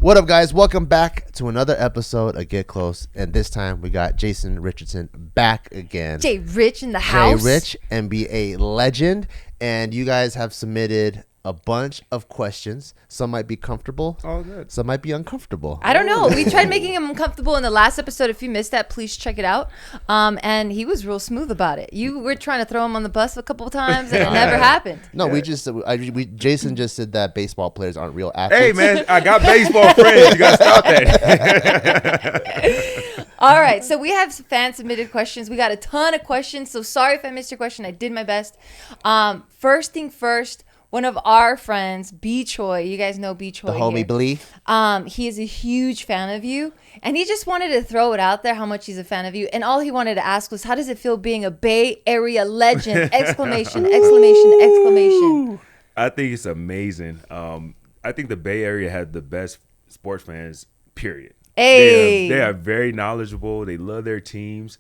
What up, guys? Welcome back to another episode of Get Close. And this time we got Jason Richardson back again. Jay Rich in the house. Jay Rich, NBA legend. And you guys have submitted a bunch of questions. Some might be comfortable. Oh, good. Some might be uncomfortable. I don't know. We tried making him uncomfortable in the last episode. If you missed that, please check it out. And he was real smooth about it. You were trying to throw him on the bus a couple of times, and it never happened. No, Jason just said that baseball players aren't real athletes. Hey, man, I got baseball friends. You got to stop that. All right, so we have fan submitted questions. We got a ton of questions, so sorry if I missed your question. I did my best. First thing first, one of our friends, B. Choi, you guys know B. Choi, The homie Blee. he is a huge fan of you, and he just wanted to throw it out there how much he's a fan of you. And all he wanted to ask was, how does it feel being a Bay Area legend? Exclamation, exclamation, exclamation. I think it's amazing. I think the Bay Area has the best sports fans, period. Hey. They are very knowledgeable. They love their teams.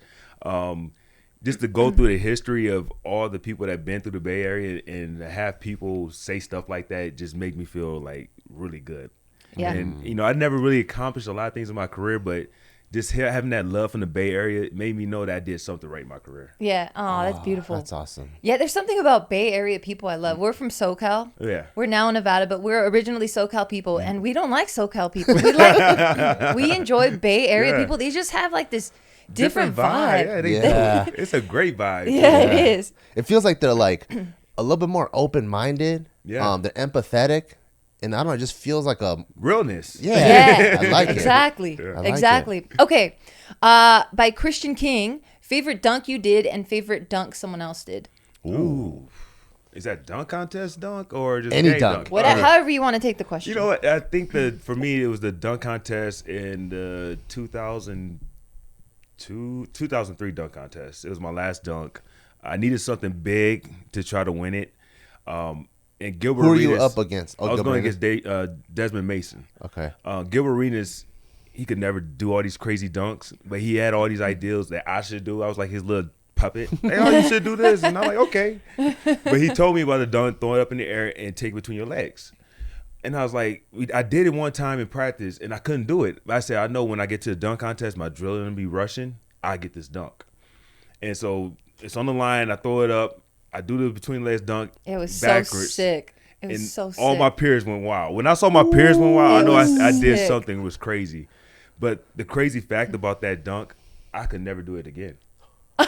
Just to go through the history of all the people that have been through the Bay Area and to have people say stuff like that just make me feel like really good. Yeah. And, you know, I never really accomplished a lot of things in my career, but just having that love from the Bay Area made me know that I did something right in my career. Yeah. Oh, that's beautiful. That's awesome. Yeah, there's something about Bay Area people I love. We're from SoCal. Yeah. We're now in Nevada, but we're originally SoCal people, and we don't like SoCal people. We enjoy Bay Area people. They just have like this different vibe. Yeah, it's a great vibe. Yeah, it is. It feels like they're like a little bit more open-minded. Yeah. They're empathetic. And I don't know, it just feels like a realness. Yeah. I like it. Exactly. I like Exactly. Okay. By Christian King, favorite dunk you did and favorite dunk someone else did. Ooh. Is that dunk contest dunk or just Any game dunk? However you want to take the question. You know what? I think that for me, it was the dunk contest in the 2003 dunk contest. It was my last dunk. I needed something big to try to win it. And Gilbert Who are you Arenas, up against? I was going against Desmond Mason. Okay. Gilbert Arenas, he could never do all these crazy dunks, but he had all these ideals that I should do. I was like his little puppet. Hey, oh, you should do this. And I'm like, okay. But he told me about the dunk, throw it up in the air and take it between your legs. And I was like, I did it one time in practice, and I couldn't do it. But I said, I know when I get to the dunk contest, my drilling will be rushing. I get this dunk. And so it's on the line. I throw it up. I do the between legs dunk. It was backwards. so sick. It was so sick. All my peers went wild. When I saw my peers went wild, I know I did sick. something that was crazy. But the crazy fact about that dunk, I could never do it again.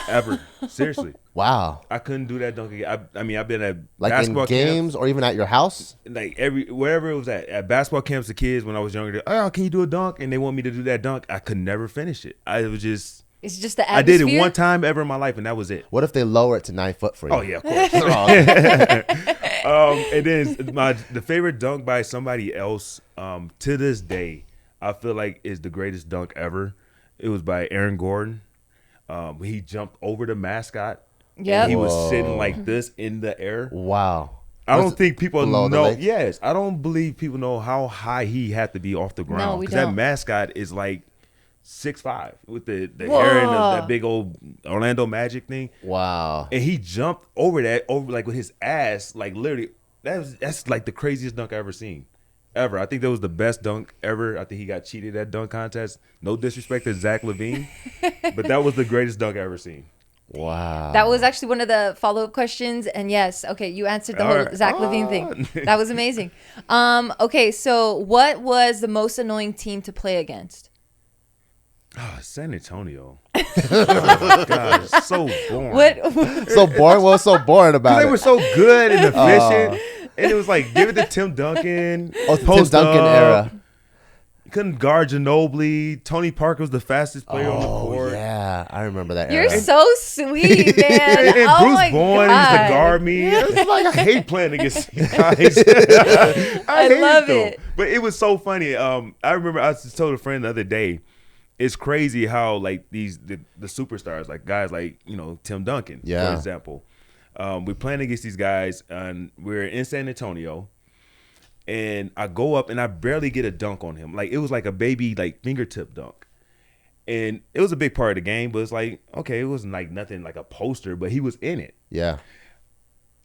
Ever. Seriously. Wow. I couldn't do that dunk again. I mean, I've been at Like basketball in games camps, or even at your house? like wherever it was at basketball camps, the kids when I was younger, oh, can you do a dunk? And they want me to do that dunk. I could never finish it. It's just the atmosphere. I did it one time ever in my life, and that was it. What if they lower it to 9 foot for you? Oh yeah, of course. And then the favorite dunk by somebody else, to this day, I feel like is the greatest dunk ever. It was by Aaron Gordon. He jumped over the mascot. Yeah, He was sitting like this in the air. Wow. I don't think people below the know. leg? Yes, I don't believe people know how high he had to be off the ground. we Because that don't. mascot is like 6'5" with the Whoa. hair and that big old Orlando Magic thing. Wow. And he jumped over like with his ass, like literally. That's like the craziest dunk I ever seen, ever. I think that was the best dunk ever. I think he got cheated at dunk contest. No disrespect to Zach LaVine, but that was the greatest dunk I ever seen. Wow. That was actually one of the follow-up questions. And yes, okay, you answered the All whole right. Zach LaVine thing. That was amazing. Okay, so what was the most annoying team to play against? Oh, San Antonio. Oh, God, it's so boring. What? so boring? What's so boring about They it? were so good and efficient. And it was like, give it to Tim Duncan. Oh, Tim post Duncan up. era. Couldn't guard Ginobili. Tony Parker was the fastest player on the Oh, court. yeah. I remember that You're era. so sweet, man. And Oh Bruce my Bowen God. used to guard me. It's like I hate playing against these guys. I hate love though. it. But it was so funny. I remember I just told a friend the other day, it's crazy how like the superstars, like guys like, Tim Duncan, Yeah. for example. We're playing against these guys and we're in San Antonio. And I go up and I barely get a dunk on him. Like it was like a baby like fingertip dunk. And it was a big part of the game, but it's like, okay, it wasn't like nothing like a poster, but he was in it. Yeah.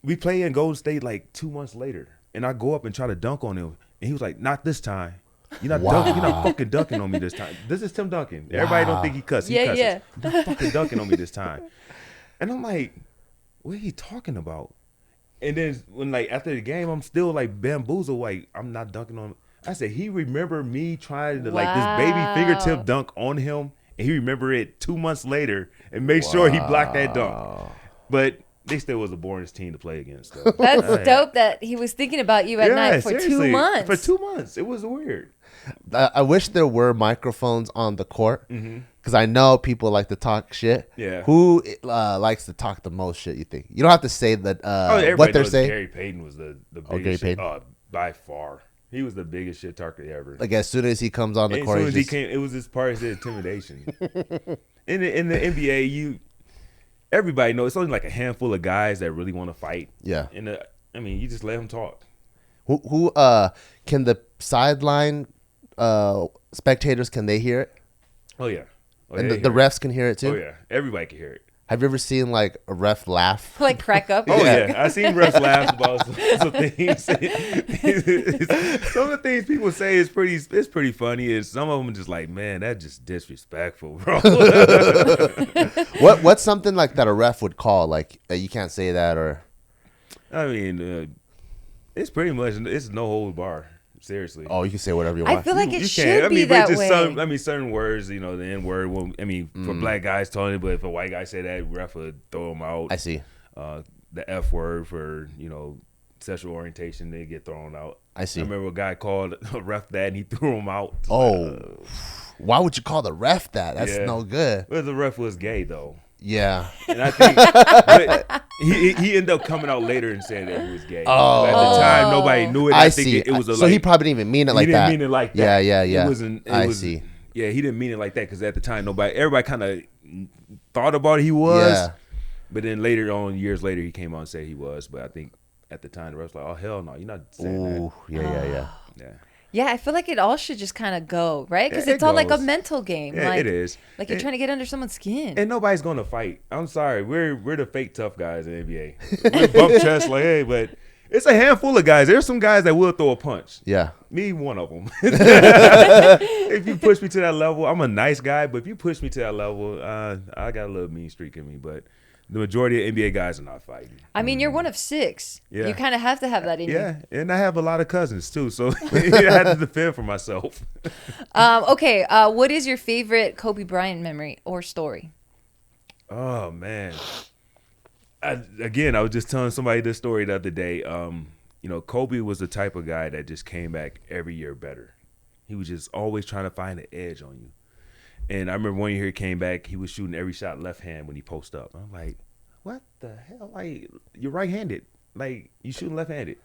We play in Golden State like 2 months later. And I go up and try to dunk on him. And he was like, not this time. You're not fucking dunking on me this time. This is Tim Duncan. Everybody don't think he cusses. He cusses. Yeah. You're not fucking dunking on me this time. And I'm like, what are you talking about? And then when like after the game, I'm still like bamboozled. Like I'm not dunking on him. I said he remembered me trying to like this baby fingertip dunk on him, and he remembered it 2 months later and made sure he blocked that dunk. But they still was the boringest team to play against. Though. That's dope that he was thinking about you at night for seriously. 2 months. For 2 months, it was weird. I wish there were microphones on the court because I know people like to talk shit. Yeah. Who likes to talk the most shit, you think? You don't have to say that what they're saying. Gary Payton was the biggest Gary shit, Payton? by far. He was the biggest shit talker ever. Like as soon as he comes on the court, as soon as he came, it was just part of his intimidation. in the NBA, everybody knows it's only like a handful of guys that really want to fight. Yeah. And you just let them talk. Who can the sideline spectators, can they hear it? Oh yeah. And the refs can hear it too? Oh yeah. Everybody can hear it. Have you ever seen like a ref laugh? Like crack up. Oh yeah, I seen refs laugh about some things. Some of the things people say is pretty funny, and some of them just like, man, that's just disrespectful, bro. What's something like that a ref would call like you can't say that or? I mean, it's pretty much it's no hold bar. Seriously. Oh, you can say whatever you want. I feel like it You should can. be that way. Certain words, the N word. Well, for black guys, Tony, but if a white guy say that, ref would throw him out. I see. The F word for sexual orientation, they get thrown out. I see. I remember a guy called a ref that, and he threw him out. Oh, why would you call the ref that? That's no good. Well, the ref was gay though. Yeah. And I think but he ended up coming out later and saying that he was gay. Oh. But at the time, nobody knew it. I think see. It was So he probably didn't even mean it like that. He didn't mean it like that. Yeah. It wasn't. I see. Yeah, he didn't mean it like that because at the time, everybody kind of thought about it. He was. Yeah. But then later on, years later, he came out and said he was. But I think at the time, the rest was like, oh, hell no, you're not saying Ooh, yeah. that. Yeah, I feel like it all should just kind of go, right? Because Yeah, it's all like a goes. mental game. Yeah, like, it is. Like you're trying to get under someone's skin. And nobody's gonna fight. I'm sorry, we're the fake tough guys in the NBA. We're bump chest like, hey, but it's a handful of guys. There's some guys that will throw a punch. Yeah. Me, one of them. If you push me to that level, I'm a nice guy. But if you push me to that level, I got a little mean streak in me. But the majority of NBA guys are not fighting. I mean, you're one of 6. Yeah. You kind of have to have that in you. Yeah, and I have a lot of cousins too, so I had to defend for myself. Okay, what is your favorite Kobe Bryant memory or story? Oh man. I was just telling somebody this story the other day. Kobe was the type of guy that just came back every year better. He was just always trying to find an edge on you. And I remember one year he came back, he was shooting every shot left hand when he post up. I'm like, what the hell? Like, you're right-handed. Like, you shooting left-handed.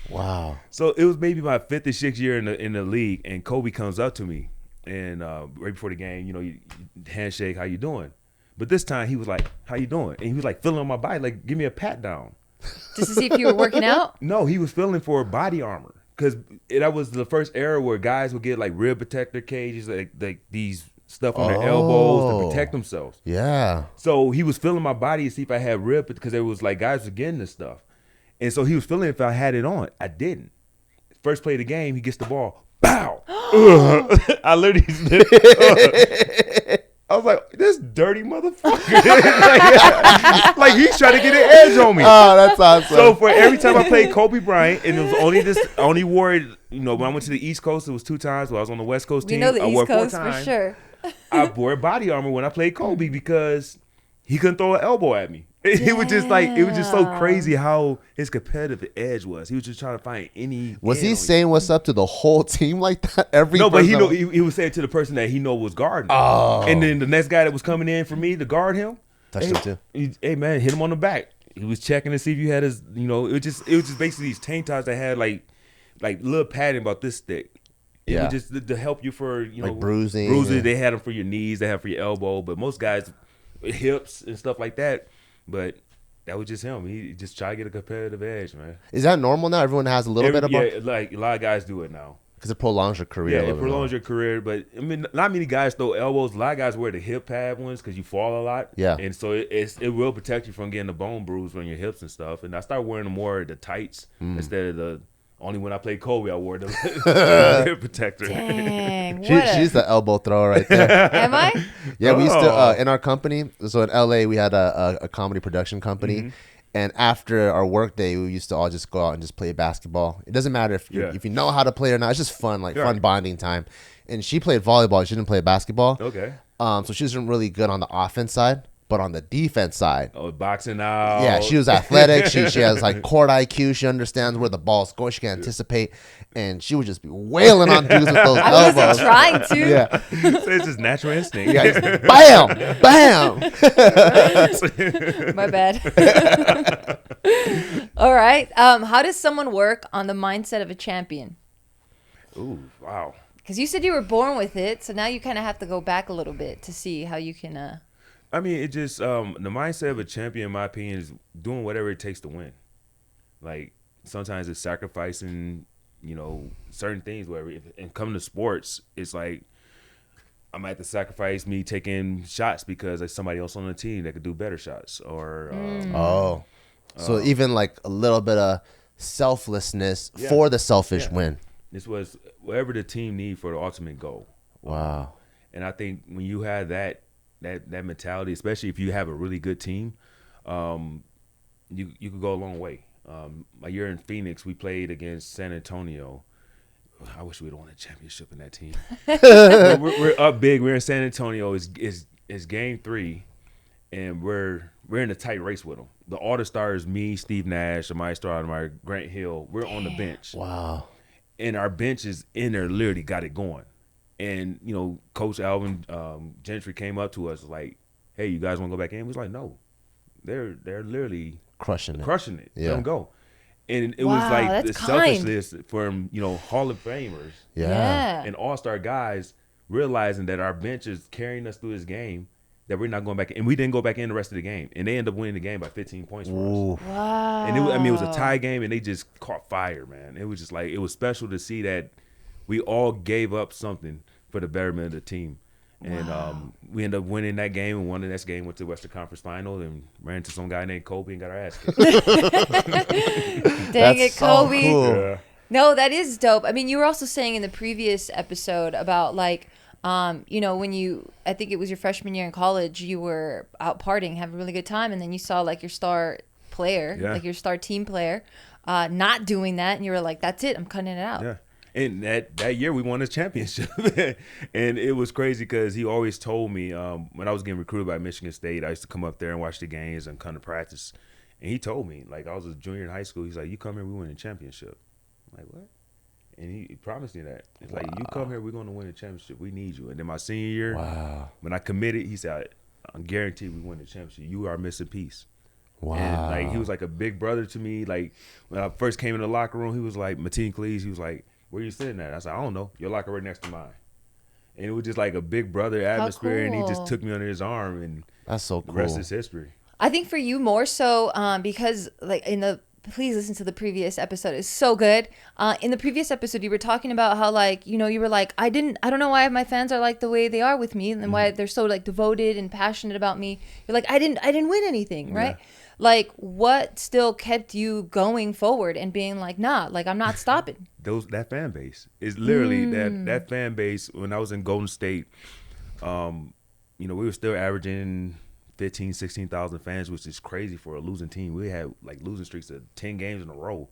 Wow. So it was maybe my 5th or 6th year in the league, and Kobe comes up to me, and right before the game, you handshake, how you doing? But this time he was like, how you doing? And he was like feeling on my body, like, give me a pat down. Just to see if you were working out? No, he was feeling for body armor. Because that was the first era where guys would get like rib protector cages, like these stuff on their elbows to protect themselves. Yeah. So he was feeling my body to see if I had rib, because there was like guys were getting this stuff. And so he was feeling if I had it on. I didn't. First play of the game, he gets the ball. Bow! I literally I was like, this dirty motherfucker. like he's trying to get an edge on me. Oh, that's awesome. So for every time I played Kobe Bryant, and it was only wore it, when I went to the East Coast, it was 2 times. When I was on the West Coast team, We know the I wore East 4 Coast times. for sure. I wore body armor when I played Kobe because he couldn't throw an elbow at me. It was just like, it was just so crazy how his competitive edge was. He was just trying to find any. Was he saying what's up to the whole team like that? No, but he was saying to the person that he know was guarding. Oh. And then the next guy that was coming in for me to guard him, touched him too. Hey man, hit him on the back. He was checking to see if you had his, it was just basically these tank tops that had like little padding about this thick. It Yeah. was just to help you for Like bruising. Bruising. They had them for your knees. They have for your elbow. But most guys, hips and stuff like that. But that was just him. He just tried to get a competitive edge, man. Is that normal now? Everyone has a little bit of yeah, like a lot of guys do it now. because it prolongs your career. Yeah, a it little bit prolongs your career. But I mean, not many guys throw elbows. A lot of guys wear the hip pad ones because you fall a lot. Yeah. And so it will protect you from getting a bone bruise on your hips and stuff. And I started wearing more of the tights instead of the Only when I played Kobe, I wore the head protector. Dang. She's the elbow thrower right there. Am I? Yeah, we used to Oh. in our company. So in LA, we had a comedy production company, and after our work day, we used to all just go out and just play basketball. It doesn't matter if Yeah. if you know how to play or not. It's just fun, like Yeah. fun bonding time. And she played volleyball. She didn't play basketball. Okay. So she wasn't really good on the offense side, but on the defense side. Oh, boxing out. Yeah, she was athletic. She has like court IQ. She understands where the ball's going. She can anticipate, and she would just be wailing on dudes with those I elbows. wasn't trying to. Yeah, So it's just natural instinct. yeah, just bam, bam. My bad. All right. How does someone work on the mindset of a champion? Ooh, wow. Because you said you were born with it, so now you kind of have to go back a little bit to see how you can. I mean, it just the mindset of a champion, in my opinion, is doing whatever it takes to win. Like sometimes it's sacrificing, certain things. Whatever. And coming to sports, it's like I might have to sacrifice me taking shots because there's somebody else on the team that could do better shots. Or So even like a little bit of selflessness Yeah. for the selfish Yeah. win. this was whatever the team need for the ultimate goal. Wow. And I think when you have that mentality, especially if you have a really good team, you could go a long way. My year in Phoenix, we played against San Antonio. I wish we'd won a championship in that team. But we're up big. We're in San Antonio. It's game 3, and we're in a tight race with them. The All Stars, me, Steve Nash, Amaya Stoudemire, my Grant Hill. We're on the bench. Wow. And our bench is in there, literally got it going. And, Coach Alvin Gentry came up to us like, hey, you guys want to go back in? We was like, no. They're literally Crushing it. Yeah. Let them go. And it Wow, was like that's the kind. selfishness from, Hall of Famers Yeah. and all-star guys realizing that our bench is carrying us through this game, that we're not going back in. And we didn't go back in the rest of the game. And they ended up winning the game by 15 points for us. Ooh. Wow. And it was a tie game, and they just caught fire, man. It was just like, it was special to see that we all gave up something for the betterment of the team. And we ended up winning that game and won the next game, went to the Western Conference Final and ran into some guy named Kobe and got our ass kicked. Dang That's it, so Kobe. cool. Yeah. No, that is dope. I mean, you were also saying in the previous episode about like, when I think it was your freshman year in college, you were out partying, having a really good time, and then you saw like your star player, like your star team player, not doing that, and you were like, that's it, I'm cutting it out. Yeah. And that year we won his championship. And it was crazy because he always told me when I was getting recruited by Michigan State, I used to come up there and watch the games and come to practice. And he told me, like, I was a junior in high school, he's like, you come here, we win a championship. I'm like, what? And he promised me that. It's like, you come here, we're going to win a championship. We need you. And then my senior year, when I committed, he said, I'm guaranteed we win the championship. You are a missing piece. Wow. And like he was like a big brother to me. Like when I first came in the locker room, he was like, Mateen Cleese, he was like, where you sitting at? I said, I don't know. Your locker right next to mine. And it was just like a big brother atmosphere, and he just cool. took me under his arm, and That's so the cool. rest is history. I think for you more so because like please listen to the previous episode. It's so good. In the previous episode, you were talking about how like, you were like, I don't know why my fans are like the way they are with me and why they're so like devoted and passionate about me. You're like, I didn't win anything, right? Yeah. Like what still kept you going forward and being like, nah, like I'm not stopping. That fan base is literally that fan base. When I was in Golden State, we were still averaging 15, 16,000 fans, which is crazy for a losing team. We had like losing streaks of 10 games in a row,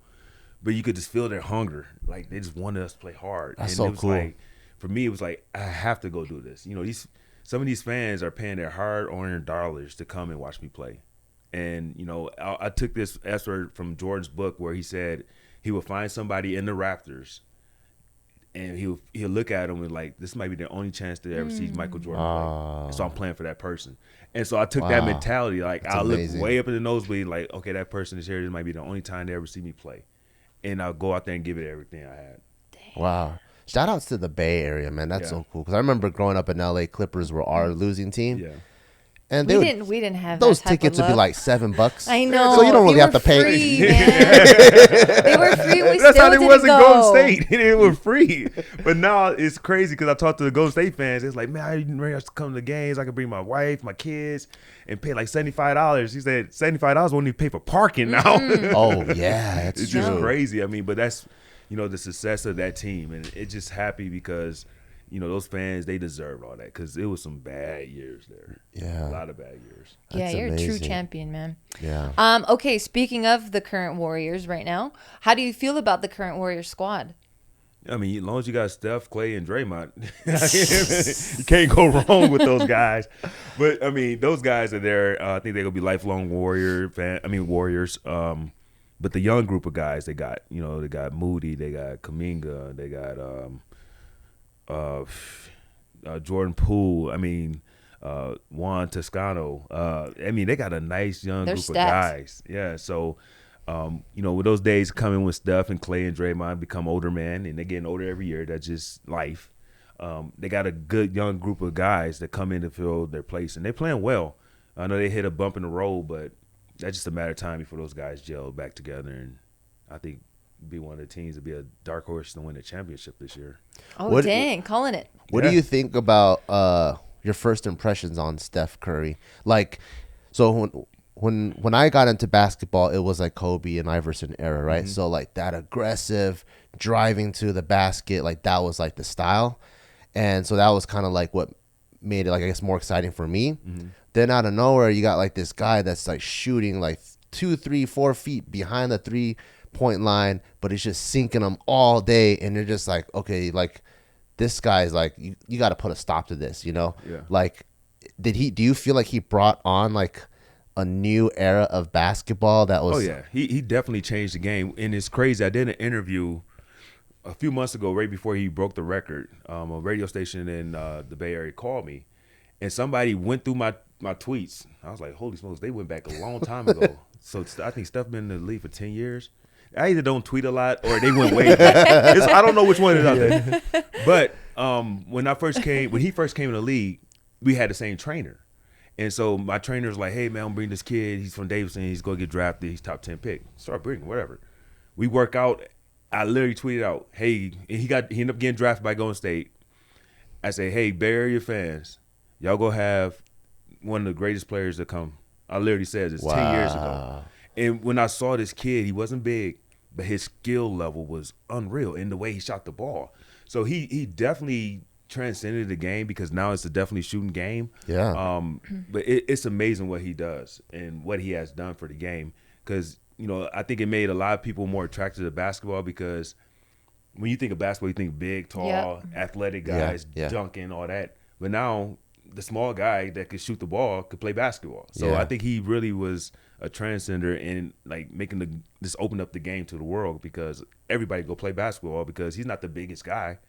but you could just feel their hunger. Like they just wanted us to play hard. That's and so it was cool. like, for me, it was like, I have to go do this. Some of these fans are paying their hard-earned dollars to come and watch me play. And, I took this excerpt from Jordan's book where he said he would find somebody in the Raptors and he'll look at them and like, this might be the only chance to ever see Michael Jordan play. And so I'm playing for that person. And so I took that mentality. Like That's I'll amazing. look way up in the nosebleed like, okay, that person is here. This might be the only time they ever see me play. And I'll go out there and give it everything I had. Wow. Shout outs to the Bay Area, man. That's so cool. Because I remember growing up in LA, Clippers were our losing team. Yeah. And We they would, didn't have those that type of tickets would be love. like $7. I know. So you don't They really have were to pay. free, man. They were free. We That's still how it didn't was in go. Golden State. It was free. But now it's crazy because I talked to the Golden State fans. It's like, man, I didn't realize to come to the games. I could bring my wife, my kids, and pay like $75. He said $75 won't even pay for parking now. Oh, yeah. That's It's true. just crazy. I mean, but that's the success of that team, and it's just happy because those fans, they deserved all that because it was some bad years there. Yeah, a lot of bad years. Yeah, you're amazing. a true champion, man. Yeah. Okay, speaking of the current Warriors right now, how do you feel about the current Warriors squad? I mean, as long as you got Steph, Clay, and Draymond, you can't go wrong with those guys. But I mean, those guys are there. I think they're gonna be lifelong Warriors. But the young group of guys they got, they got Moody, they got Kuminga, they got Jordan Poole. I mean, Juan Toscano. I mean, they got a nice young They're group stacked. of guys. Yeah, so. With those days coming when Steph and Clay and Draymond become older men, and they're getting older every year, that's just life. They got a good young group of guys that come in to fill their place, and they're playing well. I know they hit a bump in the road, but that's just a matter of time before those guys gel back together, and I think be one of the teams to be a dark horse to win the championship this year. Oh, dang, calling it. What do you think about your first impressions on Steph Curry? Like, so when I got into basketball, it was like Kobe and Iverson era, right? Mm-hmm. So like that aggressive driving to the basket, like that was like the style. And so that was kind of like what made it, like, I guess, more exciting for me. Mm-hmm. Then out of nowhere, you got like this guy that's like shooting like 2, 3, 4 feet behind the 3-point line, but he's just sinking them all day. And you're just like, okay, like this guy's like, you got to put a stop to this, Yeah. Like, do you feel like he brought on like a new era of basketball that was... Oh, yeah. He definitely changed the game. And it's crazy. I did an interview a few months ago, right before he broke the record. A radio station in the Bay Area called me, and somebody went through my tweets. I was like, holy smokes, they went back a long time ago. So I think Steph been in the league for 10 years. I either don't tweet a lot or they went way back. I don't know which one it is. But when he first came in the league, we had the same trainer. And so my trainer was like, hey, man, I'm bringing this kid. He's from Davidson. He's going to get drafted. He's top 10 pick. Start bringing whatever. We work out. I literally tweeted out, hey, he ended up getting drafted by Golden State. I say, hey, Bay Area fans, y'all go have one of the greatest players to come. I literally said this 10 years ago. And when I saw this kid, he wasn't big, but his skill level was unreal in the way he shot the ball. So he definitely transcended the game because now it's a definitely shooting game. Yeah. But it's amazing what he does and what he has done for the game because, I think it made a lot of people more attracted to basketball because when you think of basketball, you think big, tall, athletic guys, dunking, all that. But now the small guy that could shoot the ball could play basketball. So I think he really was a transcender in like making this open up the game to the world because everybody go play basketball because he's not the biggest guy,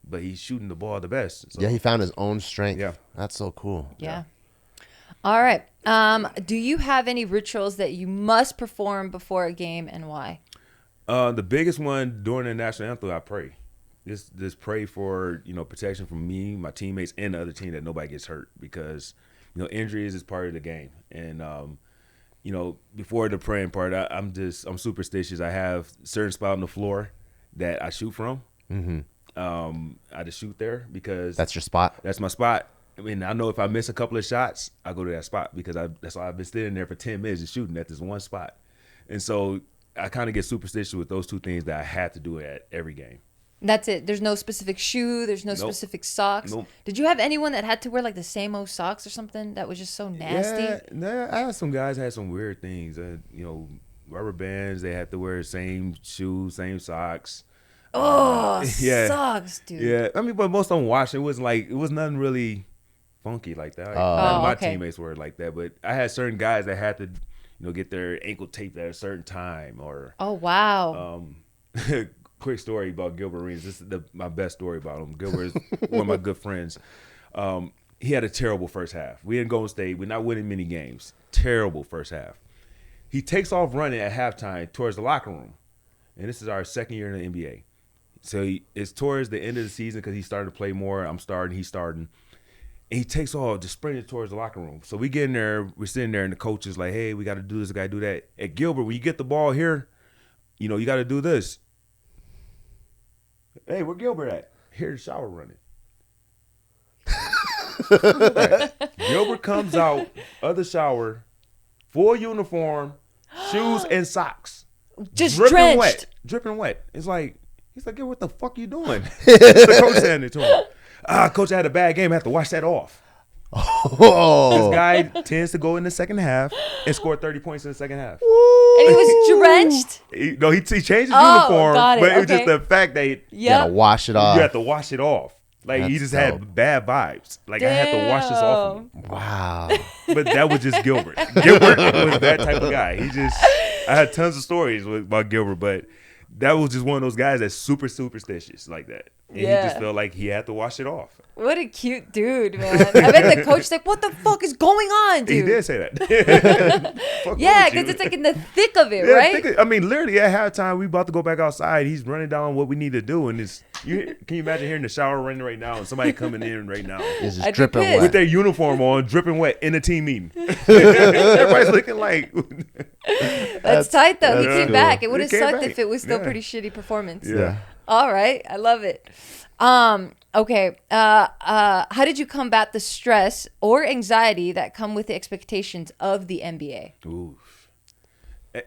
but he's shooting the ball the best. So, yeah, he found his own strength. Yeah. That's so cool. Yeah. All right. Do you have any rituals that you must perform before a game and why? The biggest one during the national anthem, I pray. Just pray for, protection from me, my teammates, and the other team that nobody gets hurt because, injuries is part of the game. And, before the praying part, I'm superstitious. I have a certain spot on the floor that I shoot from. Mm-hmm. I just shoot there because that's your spot. That's my spot. I mean, I know if I miss a couple of shots, I go to that spot because that's why I've been sitting there for 10 minutes just shooting at this one spot. And so I kind of get superstitious with those two things that I have to do at every game. That's it. There's no specific shoe. There's no specific socks. Nope. Did you have anyone that had to wear like the same old socks or something that was just so nasty? Yeah, I had some guys had some weird things. Rubber bands. They had to wear the same shoes, same socks. Oh, socks, dude. Yeah, I mean, but most of them washed. It was nothing really funky like that. None of my teammates were like that. But I had certain guys that had to, get their ankle taped at a certain time. Or oh wow. Quick story about Gilbert Arenas. This is my best story about him. Gilbert is one of my good friends. He had a terrible first half. We in Golden State. We're not winning many games. Terrible first half. He takes off running at halftime towards the locker room. And this is our second year in the NBA. So it's towards the end of the season because he's starting to play more. I'm starting. He's starting. And he takes off, just sprinting towards the locker room. So we get in there. We're sitting there, and the coach is like, hey, we got to do this. We got to do that. At Gilbert, when you get the ball here, you got to do this. Hey, where Gilbert at? Here's the shower running. Gilbert comes out of the shower, full uniform, shoes and socks. Just dripping drenched. wet. Dripping wet. It's like, He's like, "Yo, what the fuck you doing?" The coach saying it to him. Coach, I had a bad game. I have to wash that off. This guy tends to go in the second half and score 30 points in the second half. And he was drenched. He changed his Oh, uniform, got it, but it was okay. just the fact that You gotta wash it off. you have to wash it off. Like he That's just dope. had bad vibes. Like I had to wash this off of him. Wow. But that was just Gilbert. Gilbert was that type of guy. I had tons of stories about Gilbert, but that was just one of those guys that's super superstitious like that. And he just felt like he had to wash it off. What a cute dude, man. I bet the coach's like, what the fuck is going on, dude? He did say that. Yeah, because it's like in the thick of it, right? I mean, literally at halftime, we about to go back outside. He's running down what we need to do. And can you imagine hearing the shower running right now and somebody coming in right now It's just I'd be dripping pissed. with wet. their uniform on, dripping wet in a team meeting? Everybody's looking like... That's tight, though. He that's came cool. back. It would have He came sucked back. if it was still Yeah. pretty shitty performance. Yeah. All right. I love it. Okay. How did you combat the stress or anxiety that come with the expectations of the NBA? Ooh.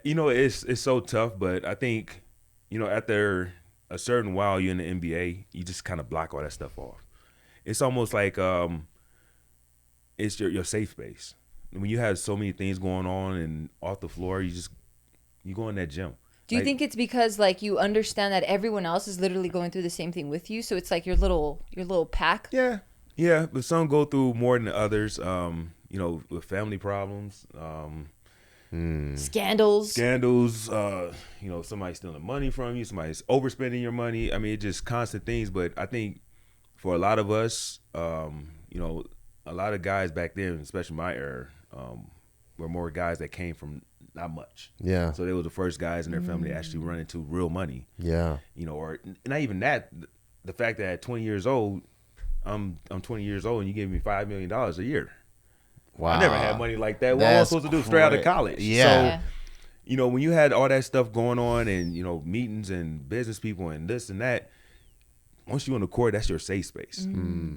You know, it's so tough, but I think, you know, after a certain while you're in the NBA, you just kind of block all that stuff off. It's almost like it's your safe space. When you have so many things going on and off the floor, you go in that gym. Do you think it's because like you understand that everyone else is literally going through the same thing with you, so it's like your little pack? Yeah, but some go through more than others. You know, with family problems, Scandals. you know, somebody stealing money from you, somebody's overspending your money. I mean, it's just constant things. But I think for a lot of us, you know, a lot of guys back then, especially my era, were more guys that came from not much. Yeah. So they were the first guys in their family to actually run into real money. Yeah. You know, or not even that. The fact that at 20 years old, I'm 20 years old and you gave me $5 million a year. Wow. I never had money like that. What am I That's supposed to do straight out of cra- college? Yeah. So, you know, when you had all that stuff going on and, you know, meetings and business people and this and that, once you're on the court, that's your safe space.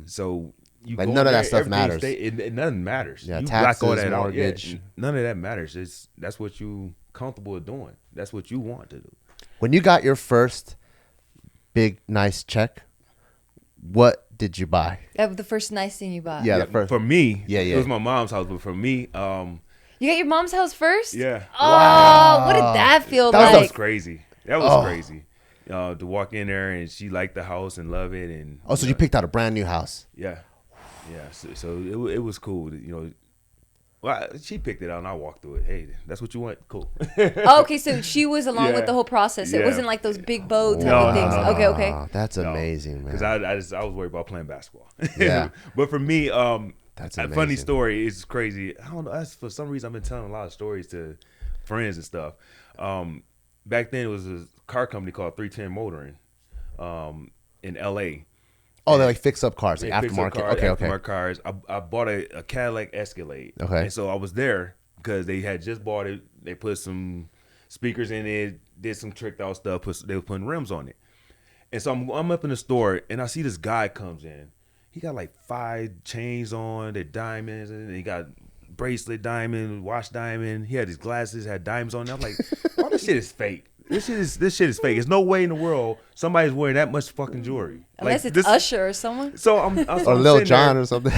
So you Like go none of there, that stuff everything matters. it nothing matters. Yeah, You taxes, block all that out. mortgage. Yeah, none of that matters. That's what you comfortable with doing. That's what you want to do. When you got your first big, nice check, what did you buy? That was the first nice thing you bought. Yeah, the first. For me, Yeah. it was my mom's house, but for me, You got your mom's house first? yeah. Oh, what did that feel That That like? was crazy. That was crazy. To walk in there and she liked the house and love it, and Oh, so you picked out a brand new house. yeah. So it was cool. You know, well, she picked it out and I walked through it. Hey, that's what you want? Cool. Oh, okay, so she was along Yeah. with the whole process. It Yeah. wasn't like those big bow type No, of things. no, no, Okay. Wow, that's amazing, man. Because I was worried about playing basketball. Yeah. But for me, That's a funny amazing. story. It's crazy. I don't know. For some reason, I've been telling a lot of stories to friends and stuff. Back then, it was a car company called 310 Motoring in L.A. Oh, they like fix up cars, like They fix up aftermarket. cars, Okay. aftermarket cars. I bought a Cadillac Escalade. Okay. And so I was there because they had just bought it. They put some speakers in it, did some tricked out stuff. They were putting rims on it. And so I'm up in the store and I see this guy comes in. He got like 5 chains on, they're diamonds, and he got bracelet diamond, watch diamond. He had his glasses, had diamonds on. I'm like, oh, this shit is fake. This shit is fake. There's no way in the world somebody's wearing that much fucking jewelry. Unless Like, it's this- Usher or someone. So I'm Or Lil Jon or something.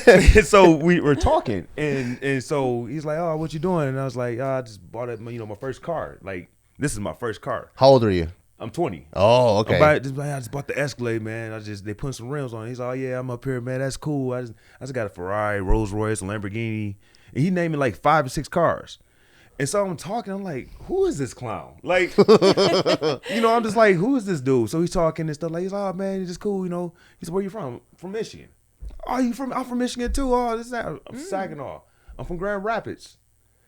and so we were talking, and so he's like, "Oh, what you doing?" And I was like, "I just bought it, my first car. Like, this is my first car. How old are you? I'm 20. Oh, okay. I just bought the Escalade, man. They put some rims on it. He's like, "Oh yeah, I'm up here, man. That's cool. I just got a Ferrari, Rolls Royce, a Lamborghini." And he named me like 5 or 6 cars. And so I'm talking, I'm like, who is this clown? Like, I'm just like, who is this dude? So he's talking and stuff. Like, he's like, oh, man, he's just cool, He's like, where you from? From Michigan. Oh, I'm from Michigan, too. Oh, this is that. I'm Saginaw. I'm from Grand Rapids.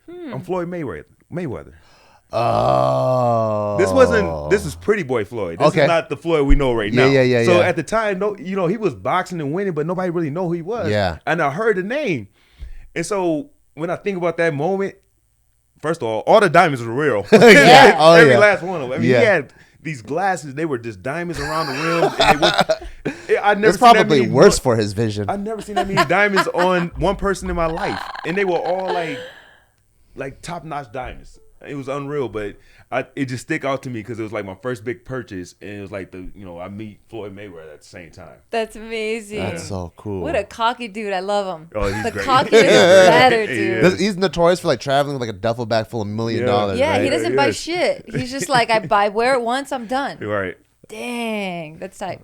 I'm Floyd Mayweather. Oh. This is Pretty Boy Floyd. This Okay. is not the Floyd we know right now. Yeah. So at the time, he was boxing and winning, but nobody really know who he was. Yeah. And I heard the name. And so when I think about that moment, first of all the diamonds were real. Yeah. Oh, Every yeah. last one of them. I mean, Yeah. he had these glasses. They were just diamonds around the rims. And I never It's seen that probably many worse for his vision. I've never seen that many diamonds on one person in my life. And they were all like top-notch diamonds. It was unreal, but it just stick out to me because it was like my first big purchase, and it was like I meet Floyd Mayweather at the same time. That's amazing. That's so cool. What a cocky dude. I love him. Oh, he's the great. cockier the better, dude. Yeah. He's notorious for like traveling with like a duffel bag full of $1 million. Yeah, right? he doesn't buy Yes. shit. He's just like, I wear it once, I'm done. Right. Dang, that's tight.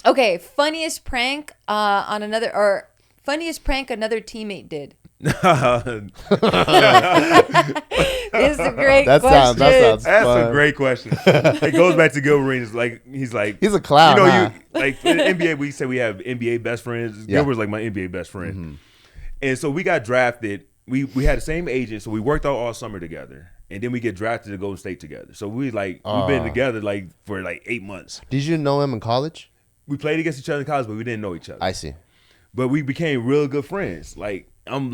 Okay, funniest prank funniest prank another teammate did. This is a great That question. sounds That's fun. a great question. It goes back to Gilbert Arenas. Like he's a clown. You know, huh? like in the NBA, we say we have NBA best friends. Yeah. Gilbert's like my NBA best friend, and so we got drafted. We had the same agent, so we worked out all summer together, and then we get drafted to Golden State together. So we've been together for 8 months. Did you know him in college? We played against each other in college, but we didn't know each other. I see. But we became real good friends. I'm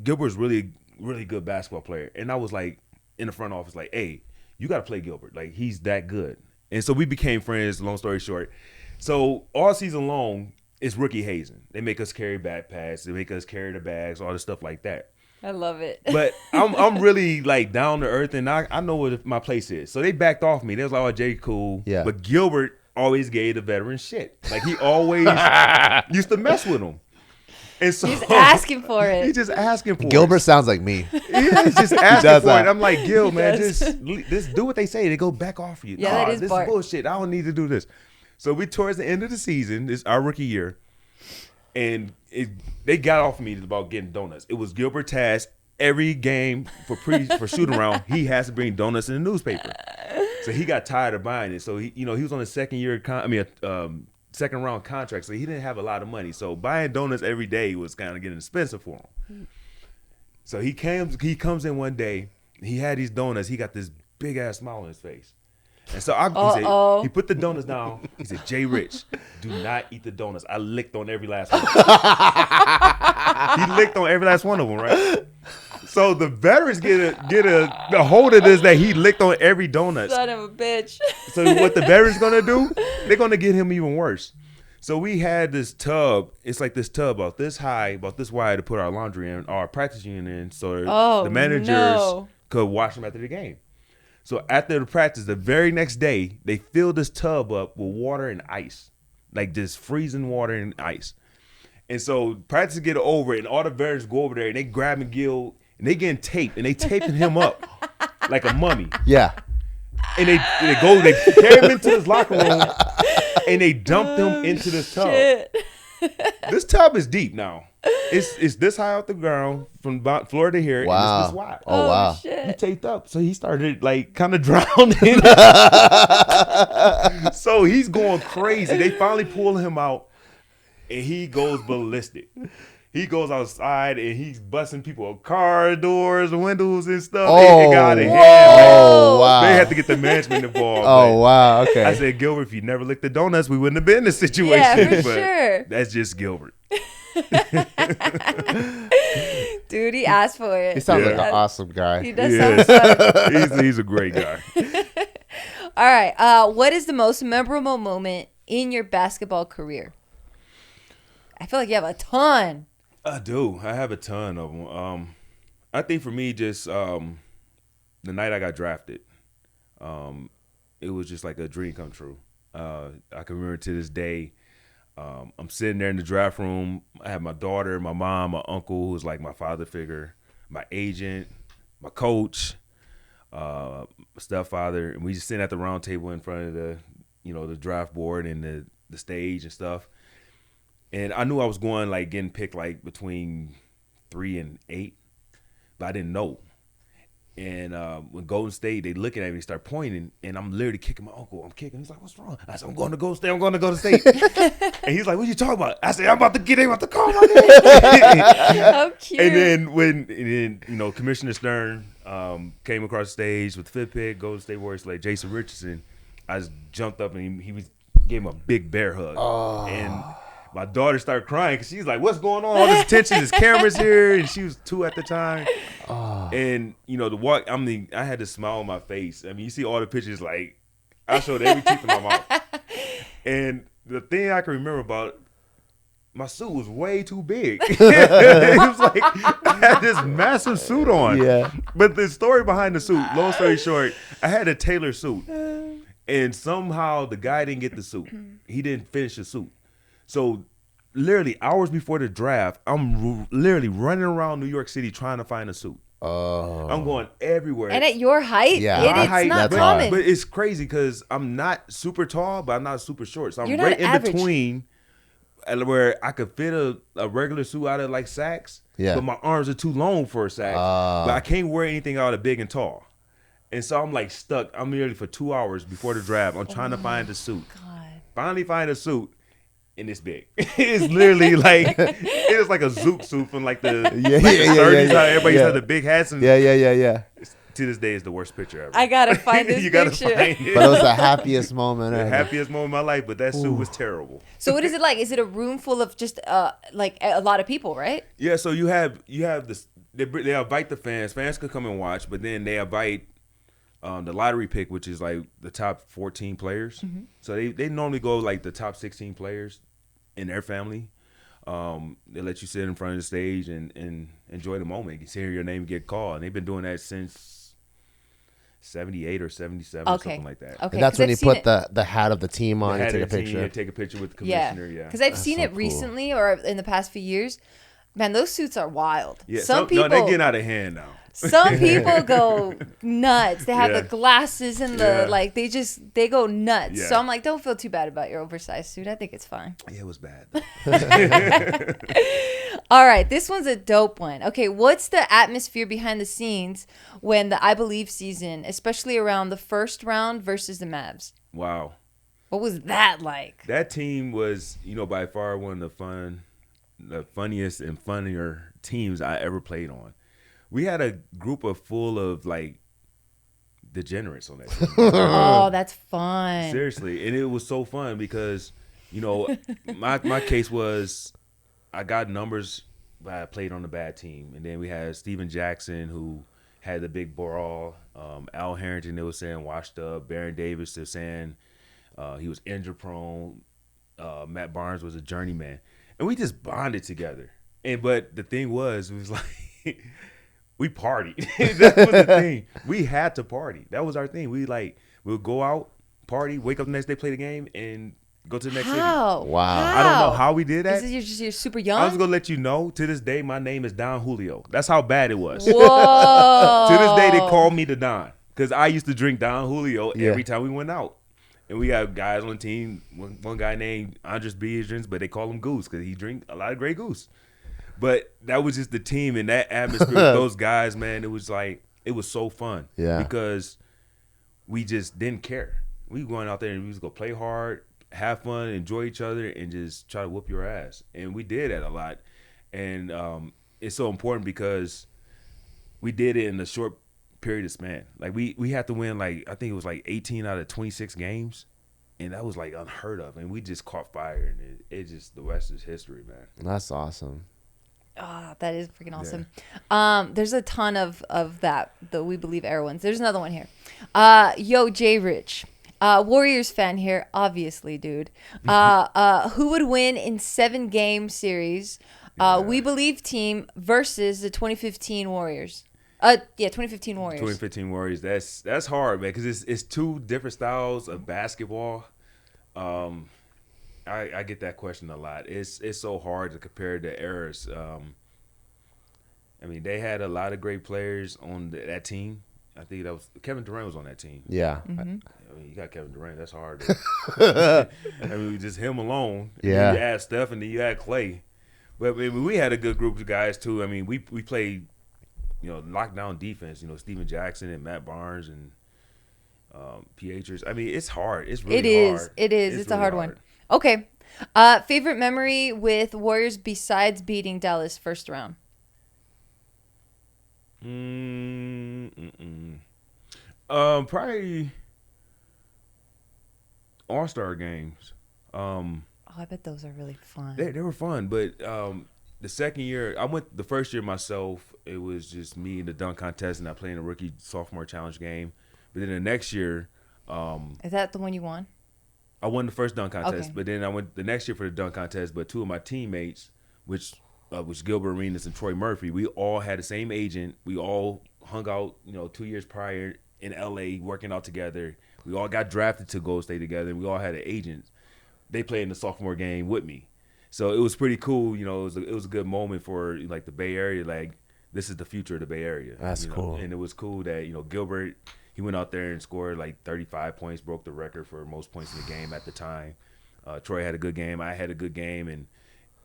Gilbert's really, really good basketball player. And I was like in the front office, like, hey, you got to play Gilbert. Like, he's that good. And so we became friends, long story short. So all season long, it's rookie hazing. They make us carry backpacks. They make us carry the bags, all this stuff like that. I love it. But I'm really down to earth, and I know what my place is. So they backed off me. They was like, oh, Jay, cool. Yeah. But Gilbert always gave the veteran shit. Like, he always used to mess with him. And so He's asking for it. He's just asking for Gilbert it. sounds like me. Yeah, he's just asking does for that. it. I'm like, Gil, man, does. just do what they say. They go back off you. Yeah, that is this Bart. is bullshit. I don't need to do this. So we towards the end of the season, this our rookie year, and they got off me about getting donuts. It was Gilbert task. Every game for shoot around, he has to bring donuts in the newspaper. So he got tired of buying it. So he was on a second round contract, so he didn't have a lot of money. So buying donuts every day was kind of getting expensive for him. So he comes in one day, he had these donuts, he got this big ass smile on his face. And so he put the donuts down. He said, Jay Rich, do not eat the donuts. I licked on every last one. He licked on every last one of them, right? So the veterans get a hold of this that he licked on every donut. Son of a bitch. So what the veterans gonna do? They're gonna get him even worse. So we had this tub. It's like this tub about this high, about this wide to put our laundry in, our practice unit in, so the managers could wash them after the game. So after the practice, the very next day, they filled this tub up with water and ice, like this freezing water and ice. And so practice get over, and all the veterans go over there, and they grabbing Gil, and they getting taped, and they taping him up like a mummy. Yeah. And they carry him into his locker room, and they dumped him into this tub. Shit. This tub is deep now. It's this high off the ground from floor to here, and it's this wide. Oh, wow. He Shit. taped up, so he started kind of drowning. So he's going crazy. They finally pull him out, and he goes ballistic. He goes outside and he's busting people up car doors, windows, and stuff. It got out of hand. Oh, wow. They had to get the management involved. Oh, wow. Okay. I said, Gilbert, if you never licked the donuts, we wouldn't have been in this situation. Yeah, for but sure. That's just Gilbert. Dude, he asked for it. He sounds like Yeah. an awesome guy. He does Yeah. sound fun. He's a great guy. All right. What is the most memorable moment in your basketball career? I feel like you have a ton. I do. I have a ton of them. I think for me, just the night I got drafted, it was just like a dream come true. I can remember to this day. I'm sitting there in the draft room. I have my daughter, my mom, my uncle, who's like my father figure, my agent, my coach, my stepfather, and we just sitting at the round table in front of the draft board and the stage and stuff. And I knew I was going getting picked between 3 and 8, but I didn't know. And when Golden State, they looking at me, start pointing, and I'm literally kicking my uncle. I'm kicking. He's like, "What's wrong?" I said, "I'm going to Golden State. I'm going to Golden State." And he's like, "What you talking about?" I said, "I'm about to get in, about to call my name." How cute. And then Commissioner Stern came across the stage with the 5th pick, Golden State Warriors, like Jason Richardson. I just jumped up and he gave him a big bear hug. And my daughter started crying because she's like, "What's going on? All this attention, there's cameras here," and she was 2 at the time. And I had this smile on my face. I mean, you see all the pictures, I showed every tooth in my mouth. And the thing I can remember about my suit was way too big. It was like I had this massive suit on. Yeah. But the story behind the suit, long story short, I had a tailored suit. And somehow the guy didn't get the suit. He didn't finish the suit. So literally hours before the draft, I'm literally running around New York City trying to find a suit. Oh. I'm going everywhere. And at your height, Yeah. My it's height, not that's common. But it's crazy because I'm not super tall, but I'm not super short. So I'm You're not right in average. between where I could fit a regular suit out of like Saks, Yeah. but my arms are too long for a Saks. But I can't wear anything out of big and tall. And so I'm like stuck. I'm nearly for 2 hours before the draft. I'm trying to find a suit. God. Finally find a suit. And it's big. It's literally like it was like a Zoot suit from like the 30s. How everybody used to have the big hats. And Yeah. to this day, it's the worst picture ever. I gotta find this You gotta picture. find it. But it was the happiest moment The ever. happiest moment of my life, but that suit was terrible. So what is it like? Is it a room full of just like a lot of people, right? Yeah, so you have this. They invite the fans. Fans could come and watch, but then they invite the lottery pick, which is like the top 14 players. Mm-hmm. So they normally go like the top 16 players in their family. They let you sit in front of the stage and enjoy the moment. You hear your name get called, and they've been doing that since 78 or 77 or something like that. Okay. And that's 'cause when I've you seen put it. the hat of the team on They and had take a their team picture. and take a picture with the Yeah, commissioner. Yeah, because I've seen so it cool. recently or in the past few years. Man, those suits are wild. yeah. Some people, no, they're getting out of hand now. some people go nuts. They have Yeah. the glasses and the Yeah. like. They go nuts. Yeah. So I'm like, don't feel too bad about your oversized suit. I think it's fine. Yeah, it was bad. All right, this one's a dope one. Okay, what's the atmosphere behind the scenes when the I Believe season, especially around the first round versus the Mavs? Wow. What was that like? That team was, by far one of the funniest and funnier teams I ever played on. We had a group full of like degenerates on that team. Oh, that's fun. Seriously, and it was so fun because, my case was I got numbers, but I played on a bad team, and then we had Steven Jackson who had the big brawl. Al Harrington, they were saying washed up. Baron Davis, they're saying he was injury prone. Matt Barnes was a journeyman, and we just bonded together. But the thing was, it was like we partied. That was the thing. We had to party. That was our thing. We'll go out, party, wake up the next day, play the game, and go to the next city. How? Wow. How? I don't know how we did that. You're super I was young? gonna let you know. To this day, my name is Don Julio. That's how bad it was. Whoa. To this day, they call me the Don because I used to drink Don Julio Yeah. every time we went out. And we have guys on the team. One guy named Andres Beatriz, but they call him Goose because he drink a lot of Grey Goose. But that was just the team and that atmosphere with those guys, man. It was so fun. Yeah. Because we just didn't care. We were going out there and we was gonna play hard, have fun, enjoy each other, and just try to whoop your ass. And we did that a lot. And it's so important because we did it in a short period of span. Like we had to win I think it was 18 out of 26 games. And that was unheard of. And we just caught fire, and it just the rest is history, man. That's awesome. Ah, that is freaking awesome. There's a ton of that, the We Believe era ones. There's another one here. Yo, J Rich. Warriors fan here, obviously, dude. Who would win in 7-game series? We Believe team versus the 2015 Warriors. 2015 Warriors. 2015 Warriors. That's hard, man, because it's two different styles of basketball. I get that question a lot. It's so hard to compare the eras. They had a lot of great players on that team. I think that was Kevin Durant was on that team. Yeah. You got Kevin Durant. That's hard. Just him alone. Yeah. You add Steph, and then you add Clay. But we had a good group of guys too. We played, lockdown defense. Steven Jackson and Matt Barnes and Pietrus. It's hard. It's really hard. It is. It's a really hard one. Okay. Favorite memory with Warriors besides beating Dallas first round? Probably All-Star games. I bet those are really fun. They were fun, but the second year, I went the first year myself. It was just me in the dunk contest, and I played in a rookie sophomore challenge game. But then the next year, Is that the one you won? I won the first dunk contest, Okay. but then I went the next year for the dunk contest. But two of my teammates, which Gilbert Arenas and Troy Murphy, we all had the same agent. We all hung out, 2 years prior in LA working out together. We all got drafted to Gold State together. And we all had an agent. They played in the sophomore game with me, so it was pretty cool. It was a good moment for like the Bay Area. Like, this is the future of the Bay Area. That's cool. And it was cool that Gilbert, he went out there and scored like 35 points, broke the record for most points in the game at the time. Troy had a good game. I had a good game, and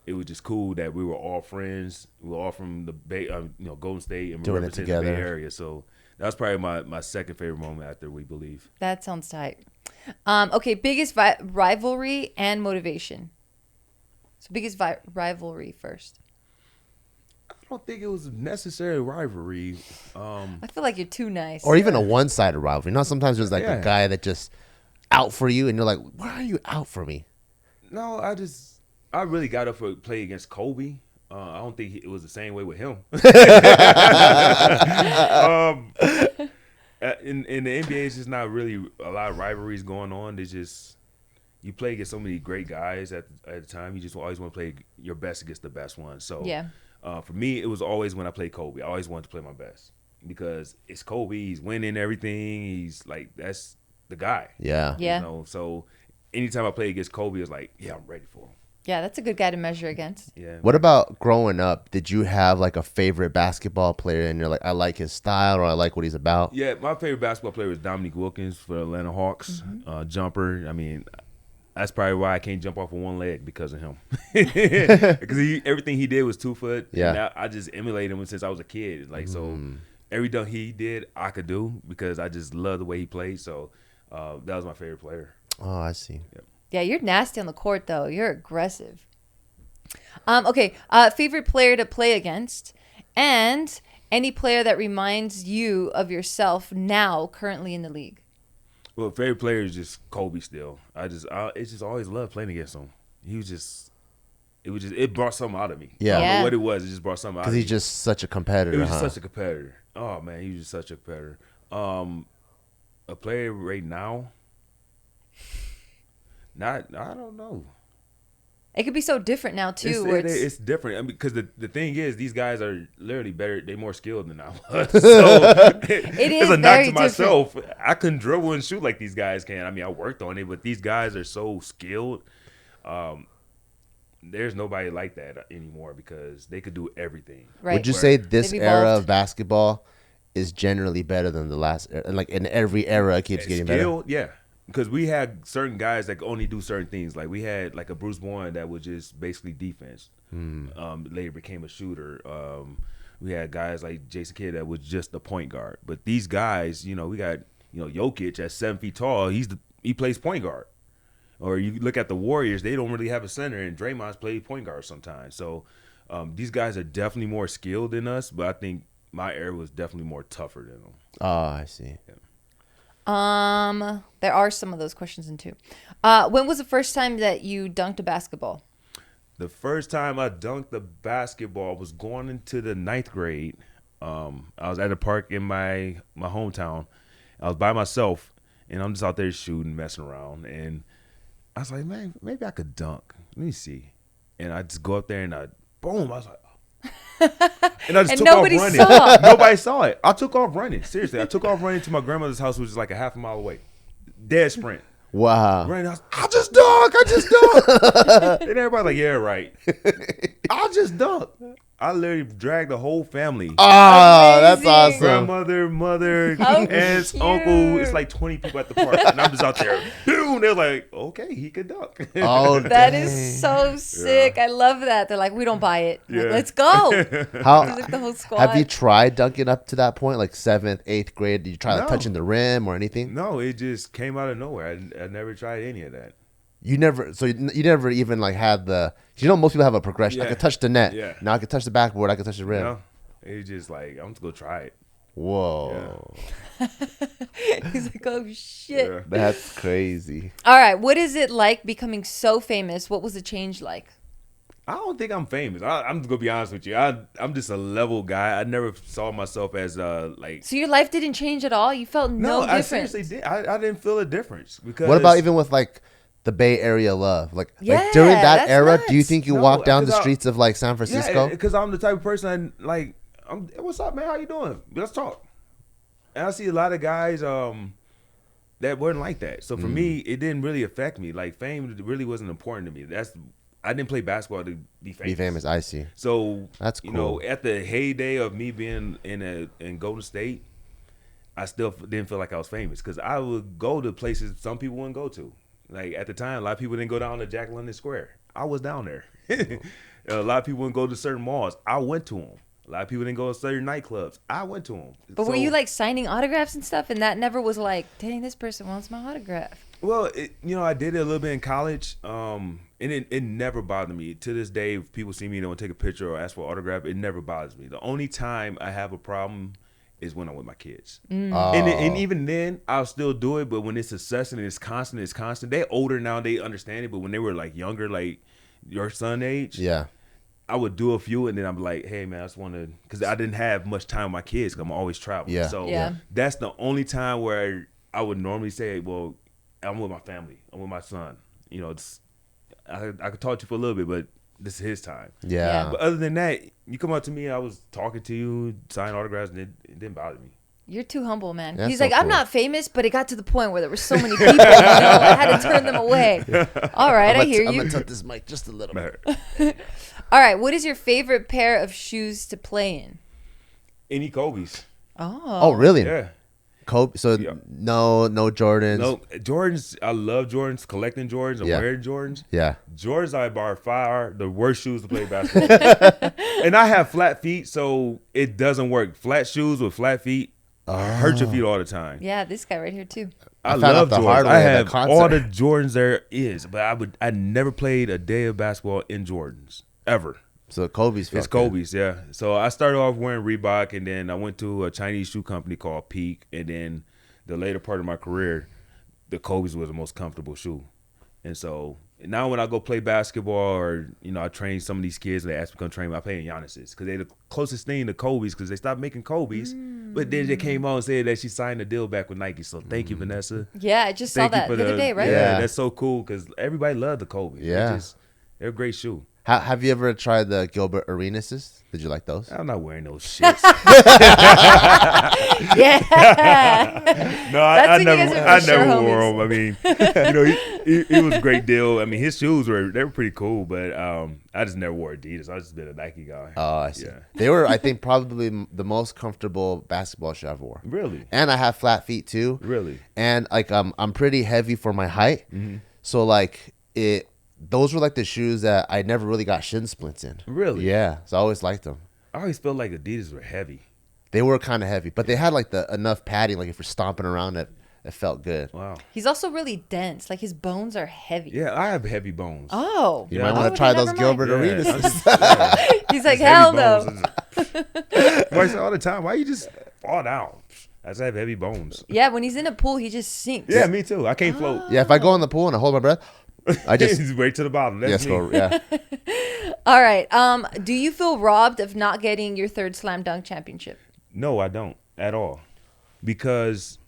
it was just cool that we were all friends. We were all from the Bay, Golden State, and we Doing it represented the together. Bay Area. So that was probably my second favorite moment after We Believe. That sounds tight. Okay, biggest rivalry and motivation. So biggest rivalry first. I don't think it was necessarily rivalry. I feel like you're too nice. Or even a one-sided rivalry. Not sometimes there's like Yeah. a guy that just out for you, and you're like, why are you out for me? No, I really got up for play against Kobe. I don't think it was the same way with him. In the NBA, it's just not really a lot of rivalries going on. There's just, you play against so many great guys at the time. You just always want to play your best against the best one. So Yeah. For me, it was always when I played Kobe. I always wanted to play my best because it's Kobe. He's winning everything. He's like, that's the guy. Yeah. Yeah. So anytime I play against Kobe, it's like, yeah, I'm ready for him. Yeah, that's a good guy to measure against. Yeah. What about growing up? Did you have like a favorite basketball player, and you're like, I like his style, or I like what he's about? Yeah, my favorite basketball player was Dominique Wilkins for the Atlanta Hawks. Mm-hmm. Jumper. I mean, that's probably why I can't jump off of one leg, because of him. Because everything he did was 2 foot. Yeah. And I just emulated him since I was a kid. Like, so every dunk he did, I could do because I just love the way he played. So that was my favorite player. Oh, I see. Yeah, you're nasty on the court, though. You're aggressive. Okay, favorite player to play against, and any player that reminds you of yourself now, currently in the league. Well, favorite player is just Kobe still. It's just always loved playing against him. It brought something out of me. Yeah. I don't Yeah. know what it was. It just brought something out of Because me. he's just such a competitor. He was just huh? such a competitor. Oh man, he was just such a competitor. A player right now. I don't know. It could be so different now too. It's different. I mean, because the thing is, these guys are literally better. They're more skilled than I was. So it's a knock very to myself. I couldn't dribble and shoot like these guys can. I mean, I worked on it, but these guys are so skilled. There's nobody like that anymore because they could do everything. right. Would you say this They've era evolved. of basketball is generally better than the last? Like in every era, it keeps getting better. Skilled, yeah. Because we had certain guys that could only do certain things. Like we had like a Bruce Bowen that was just basically defense. Later became a shooter. We had guys like Jason Kidd that was just a point guard. But these guys, we got Jokic at 7 feet tall. He plays point guard. Or you look at the Warriors, they don't really have a center, and Draymond's played point guard sometimes. So these guys are definitely more skilled than us. But I think my era was definitely more tougher than them. Oh, I see. There are some of those questions in two. When was the first time that you dunked a basketball? The first time I dunked the basketball was going into the 9th grade. I was at a park in my hometown. I was by myself, and I'm just out there shooting, messing around. And I was like, man, maybe I could dunk. Let me see. And I just go up there and boom. I was like, and I just And took off nobody running. saw. Nobody saw it. I took off running. Seriously, I took off running to my grandmother's house, which is like a half a mile away. Dead sprint. Wow. Running, I just dunk. And everybody's like, yeah, right. I just dunk. I literally dragged the whole family. Oh, that's Amazing. awesome. Grandmother, mother, How aunts, cute. uncle. It's like 20 people at the park. And I'm just out there. Boom. They're like, okay, he could dunk. Oh, That dang. is so sick. I love that. They're like, we don't buy it. I'm like, Yeah. let's go. How Like the whole squad. have you tried dunking up to that point, like 7th, 8th grade? Did you try like, No. touching the rim or anything? No, it just came out of nowhere. I never tried any of that. You never. So you never even like had the. Most people have a progression. I Yeah. could touch the net. Yeah. Now I could touch the backboard. I could touch the rim. You know? It's just like, I'm just going to try it. Whoa, He's like, oh shit. Yeah. that's crazy. All right. What is it like becoming so famous? What was the change like? I don't think I'm famous. I'm just going to be honest with you. I'm just a level guy. I never saw myself as like. So your life didn't change at all? You felt no I difference? seriously did. I didn't feel a difference because What about even with like the Bay Area love? Like Yeah, during that that's era, do you nuts. think you No, walk down the 'cause streets of like San Francisco? Yeah, because I'm the type of person like, what's up, man? How you doing? Let's talk. And I see a lot of guys that weren't like that. So for me, it didn't really affect me. Like fame really wasn't important to me. I didn't play basketball to be famous. Be famous, I see. So That's cool. You know, at the heyday of me being in Golden State, I still didn't feel like I was famous because I would go to places some people wouldn't go to. Like at the time, a lot of people didn't go down to Jack London Square. I was down there. A lot of people wouldn't go to certain malls. I went to them. A lot of people didn't go to certain nightclubs. I went to them. But were you like signing autographs and stuff, and that never was like, dang, this person wants my autograph? Well, I did it a little bit in college, and it never bothered me. To this day, if people see me and they want to take a picture or ask for an autograph, it never bothers me. The only time I have a problem is when I'm with my kids. And even then, I'll still do it, but when it's incessant and it's constant. They're older now, they understand it, but when they were like younger, like your son age, Yeah. I would do a few, and then I'm like, hey, man, I just want to, because I didn't have much time with my kids, because I'm always traveling. Yeah. So Yeah. that's the only time where I would normally say, well, I'm with my family. I'm with my son. You know, I could talk to you for a little bit, but this is his time. Yeah. But other than that, you come up to me, I was talking to you, signing autographs, and it didn't bother me. You're too humble, man. That's He's so like, I'm cool. not famous, but it got to the point where there were so many people, I had to turn them away. All right, I hear I'm you. gonna tilt this mic just a little bit. All right, what is your favorite pair of shoes to play in? Any Kobe's. Oh, really? Yeah. Kobe. So Yeah. no Jordans. No, Jordans, I love Jordans, collecting Jordans and Yeah. wearing Jordans. Yeah. Jordans are by far the worst shoes to play basketball. And I have flat feet, so it doesn't work. Flat shoes with flat feet hurt your feet all the time. Yeah, this guy right here too. I found out love the Jordans. hard way I at have the concert. all the Jordans there is, but I never played a day of basketball in Jordans ever. So Kobe's. It's Kobe's, yeah. So I started off wearing Reebok, and then I went to a Chinese shoe company called Peak, and then the later part of my career, the Kobe's was the most comfortable shoe. And so now when I go play basketball or, I train some of these kids, they ask me to come train me, I play in Giannis's because they're the closest thing to Kobe's because they stopped making Kobe's. But then they came on and said that she signed a deal back with Nike. So thank you, Vanessa. Yeah, I just saw Thank you that for the other day, right? Yeah, Yeah. that's so cool because everybody loved the Kobe's. Yeah. They're a great shoe. Have you ever tried the Gilbert Arenas? Did you like those? I'm not wearing those shits. Yeah. No, That's I when you guys never, are for I sure never wore homies. them. I mean, he was a great deal. I mean, his shoes were pretty cool, but I just never wore Adidas. I just been a Nike guy. Oh, I see. Yeah. They were, I think, probably the most comfortable basketball shoe I ever wore. Really, And I have flat feet too. really. And like I'm pretty heavy for my height, so like those were like the shoes that I never really got shin splints in. Really? Yeah. So I always liked them. I always felt like Adidas were heavy. They were kind of heavy, but they had like the enough padding, like if you're stomping around it felt good. Wow. He's also really dense. Like his bones are heavy. Yeah, I have heavy bones. Oh. You Yeah. might want Oh, to try never those mind. Gilbert Yeah, Arenas. I just- He's like, Heavy hell bones. no. I say all the time, why you just fall down? I just have heavy bones. Yeah, when he's in a pool, he just sinks. Yeah, me too. I can't float. Yeah, if I go in the pool and I hold my breath, I just Just right to the bottom. That's yes, me. go yeah. All right. Do you feel robbed of not getting your third slam dunk championship? No, I don't at all. Because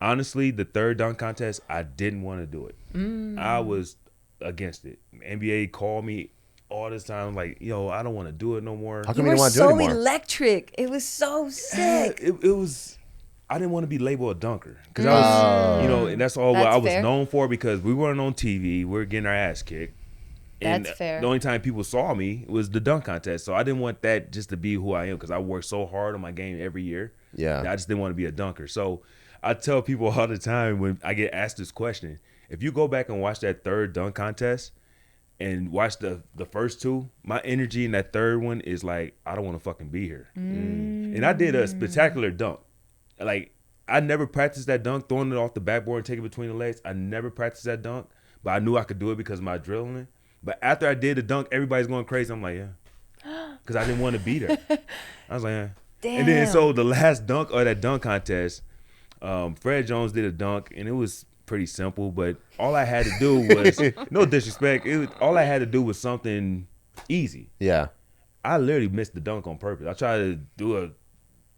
honestly, the third dunk contest, I didn't want to do it. I was against it. NBA called me all this time like, yo, I don't want to do it no more. How You come were you don't want to do so it anymore? electric. It was so sick. It was. I didn't want to be labeled a dunker because I was, and that's all what That's I was fair. known for because we weren't on TV. We were getting our ass kicked. And That's fair. The only time people saw me was the dunk contest. So I didn't want that just to be who I am because I worked so hard on my game every year. Yeah. I just didn't want to be a dunker. So I tell people all the time when I get asked this question, if you go back and watch that third dunk contest and watch the first two, my energy in that third one is like, I don't want to fucking be here. And I did a spectacular dunk. Like, I never practiced that dunk, throwing it off the backboard and taking it between the legs. I never practiced that dunk, but I knew I could do it because of my adrenaline. But after I did the dunk, everybody's going crazy. I'm like, yeah. Because I didn't want to be there. I was like, yeah. Damn. And then, so the last dunk of that dunk contest, Fred Jones did a dunk, and it was pretty simple. But all I had to do was, no disrespect, all I had to do was something easy. Yeah. I literally missed the dunk on purpose. I tried to do a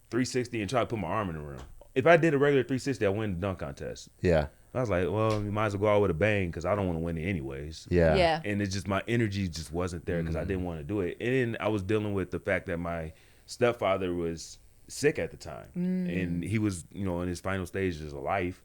360 and try to put my arm in the rim. If I did a regular 360, I win the dunk contest. Yeah. I was like, well, you might as well go out with a bang because I don't want to win it anyways. Yeah. Yeah. And it's just my energy just wasn't there because I didn't want to do it. And then I was dealing with the fact that my stepfather was sick at the time, and he was, you know, in his final stages of life,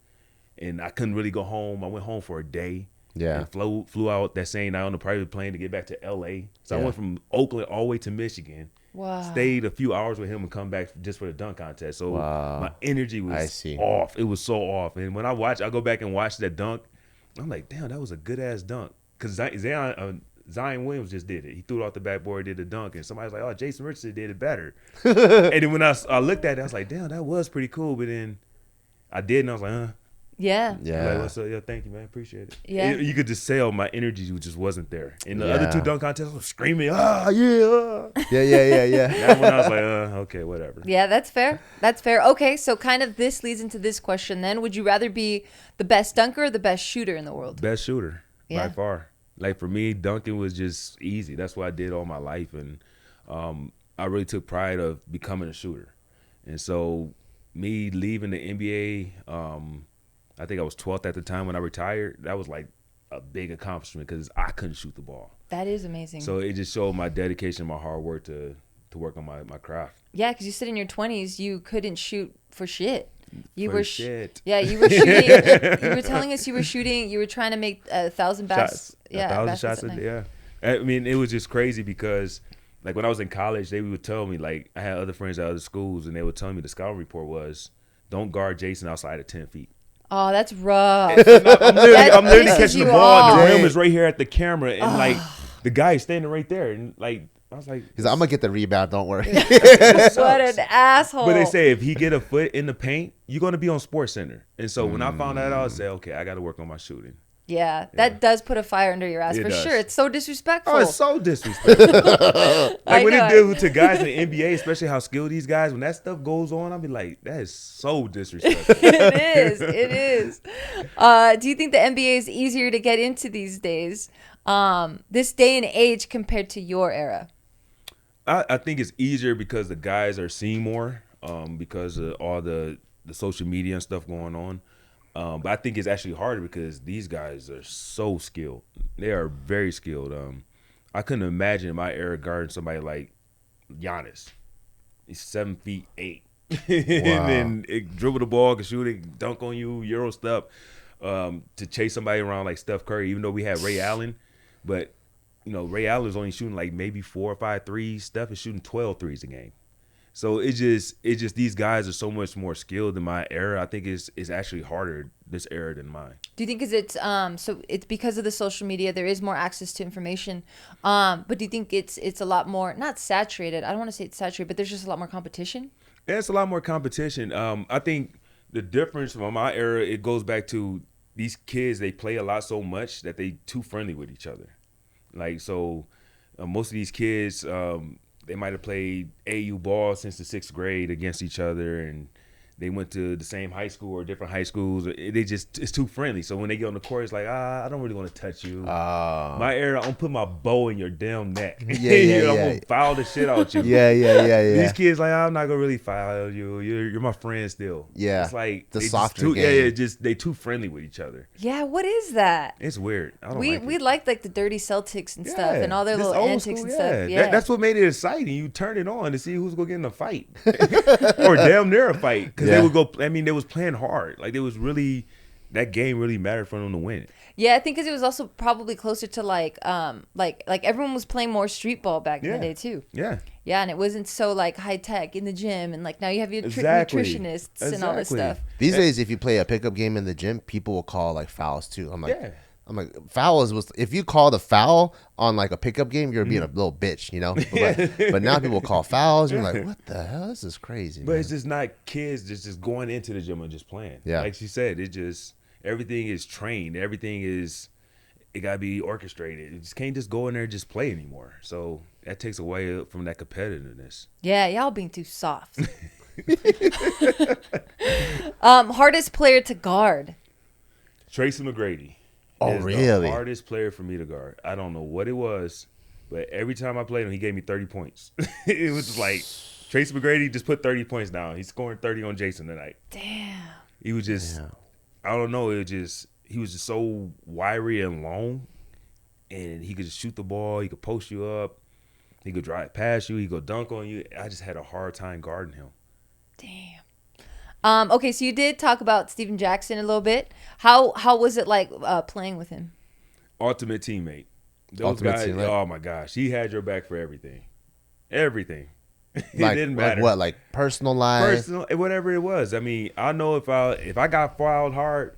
and I couldn't really go home. I went home for a day. Yeah. And flew out that same night on a private plane to get back to L.A. So I Yeah. went from Oakland all the way to Michigan. Wow. Stayed a few hours with him and come back just for the dunk contest. So Wow. my energy I was see. off. It was so off. And when I go back and watch that dunk, I'm like, damn, that was a good ass dunk. Because Zion Williams just did it. He threw it off the backboard, did the dunk, and somebody's like, oh, Jason Richardson did it better. And then when I looked at it, I was like, damn, that was pretty cool. But then I did, and I was like, Yeah. Yeah. Like, what's up? Yeah, thank you, man. Appreciate it. Yeah. You could just tell my energy just wasn't there. In the other Yeah. two dunk contests, I was screaming, ah, yeah. Yeah. That one I was like, okay, whatever. Yeah, that's fair. That's fair. Okay, so kind of this leads into this question then. Would you rather be the best dunker or the best shooter in the world? Best shooter Yeah. by far. Like for me, dunking was just easy. That's what I did all my life, and I really took pride of becoming a shooter. And so me leaving the NBA, I think I was 12th at the time when I retired. That was like a big accomplishment because I couldn't shoot the ball. That is amazing. So it just showed my dedication, my hard work to work on my craft. Yeah, because you said in your 20s you couldn't shoot for shit. You For were shit. Yeah, you were shooting. You were telling us you were shooting. You were trying to make 1,000 Shots. Yeah, 1,000 baskets shots a a night. day. Yeah. I mean, it was just crazy because, like, when I was in college, they would tell me, like, I had other friends at other schools, and they would tell me the scouting report was, don't guard Jason outside of 10 feet. Oh, that's rough. I'm literally pisses catching the you ball, and the off. rim is right here at the camera, and, like, the guy is standing right there, and, like, I was like, He's like, I'm gonna get the rebound. Don't worry. What an asshole. but they say if he get a foot in the paint, you're going to be on Sports Center. And so when I found that out, I said, okay, I got to work on my shooting. Yeah, that does put a fire under your ass It for does. sure. It's so disrespectful. Oh, it's so disrespectful. I Like when know. it deals to guys in the NBA, especially how skilled these guys, when that stuff goes on, I'll be like, that is so disrespectful. It is. It is. Do you think the NBA is easier to get into these days, this day and age compared to your era? I think it's easier because the guys are seeing more because of all the social media and stuff going on. But I think it's actually harder because these guys are so skilled. They are very skilled. I couldn't imagine in my era guarding somebody like Giannis. He's 7'8". And then dribble the ball, can shoot it, dunk on you, Euro step, to chase somebody around like Steph Curry, even though we had Ray Allen. But, you know, Ray Allen is only shooting like maybe 4 or 5 threes. Steph is shooting 12 threes a game. So it's just these guys are so much more skilled than my era. I think it's actually harder this era than mine. Do you think it's so it's because of the social media there is more access to information, but do you think it's a lot more not saturated? I don't want to say it's saturated, but there's just a lot more competition. Yeah, it's a lot more competition. I think the difference from my era, it goes back to these kids. They play a lot so much that they too friendly with each other. Like so, most of these kids. They might have played AU ball since the 6th grade against each other, and they went to the same high school or different high schools. It's too friendly. So when they get on the court, it's like, I don't really want to touch you. My era, I'm gonna put my bow in your damn neck. I'm gonna foul the shit out you. Yeah. These kids like, I'm not gonna really foul you. You're my friend still. Yeah. It's like The they softer just too, game. they too friendly with each other. Yeah, what is that? It's weird. I don't We like it. liked like the dirty Celtics and stuff and all their This little old antics school, and stuff. Yeah, That's what made it exciting. You turn it on to see who's gonna get in a fight, or damn near a fight, because they would go. I mean, they was playing hard. Like it was really that game really mattered for them to win. Yeah, I think because it was also probably closer to like everyone was playing more street ball back in the day too. Yeah, Yeah, and it wasn't so like high tech in the gym, and like now you have your Exactly. nutritionists and all this stuff. These days, if you play a pickup game in the gym, people will call like fouls too. I'm like, Yeah. fouls was if you call the foul on like a pickup game, you're being a little bitch, you know. But now people call fouls. You're like, what the hell? This is crazy. but man. it's just not kids just going into the gym and just playing. Yeah. Like she said, it just everything is trained. Everything is it gotta be orchestrated. You just can't just go in there and just play anymore. So that takes away from that competitiveness. Yeah, y'all being too soft. Hardest player to guard. Tracy McGrady. Oh, is really? The hardest player for me to guard. I don't know what it was, but every time I played him, he gave me 30 points. It was like Tracy McGrady just put 30 points down. He's scoring 30 on Jason tonight. Damn. He was just. I don't know. He was just so wiry and long, and he could just shoot the ball. He could post you up. He could drive past you. He could dunk on you. I just had a hard time guarding him. Damn. Okay, so you did talk about Steven Jackson a little bit. How was it like playing with him? Ultimate teammate. Those guys. Oh my gosh, he had your back for everything. Everything. It didn't matter. Like what? Like personal life? Whatever it was. I mean, I know if I got fouled hard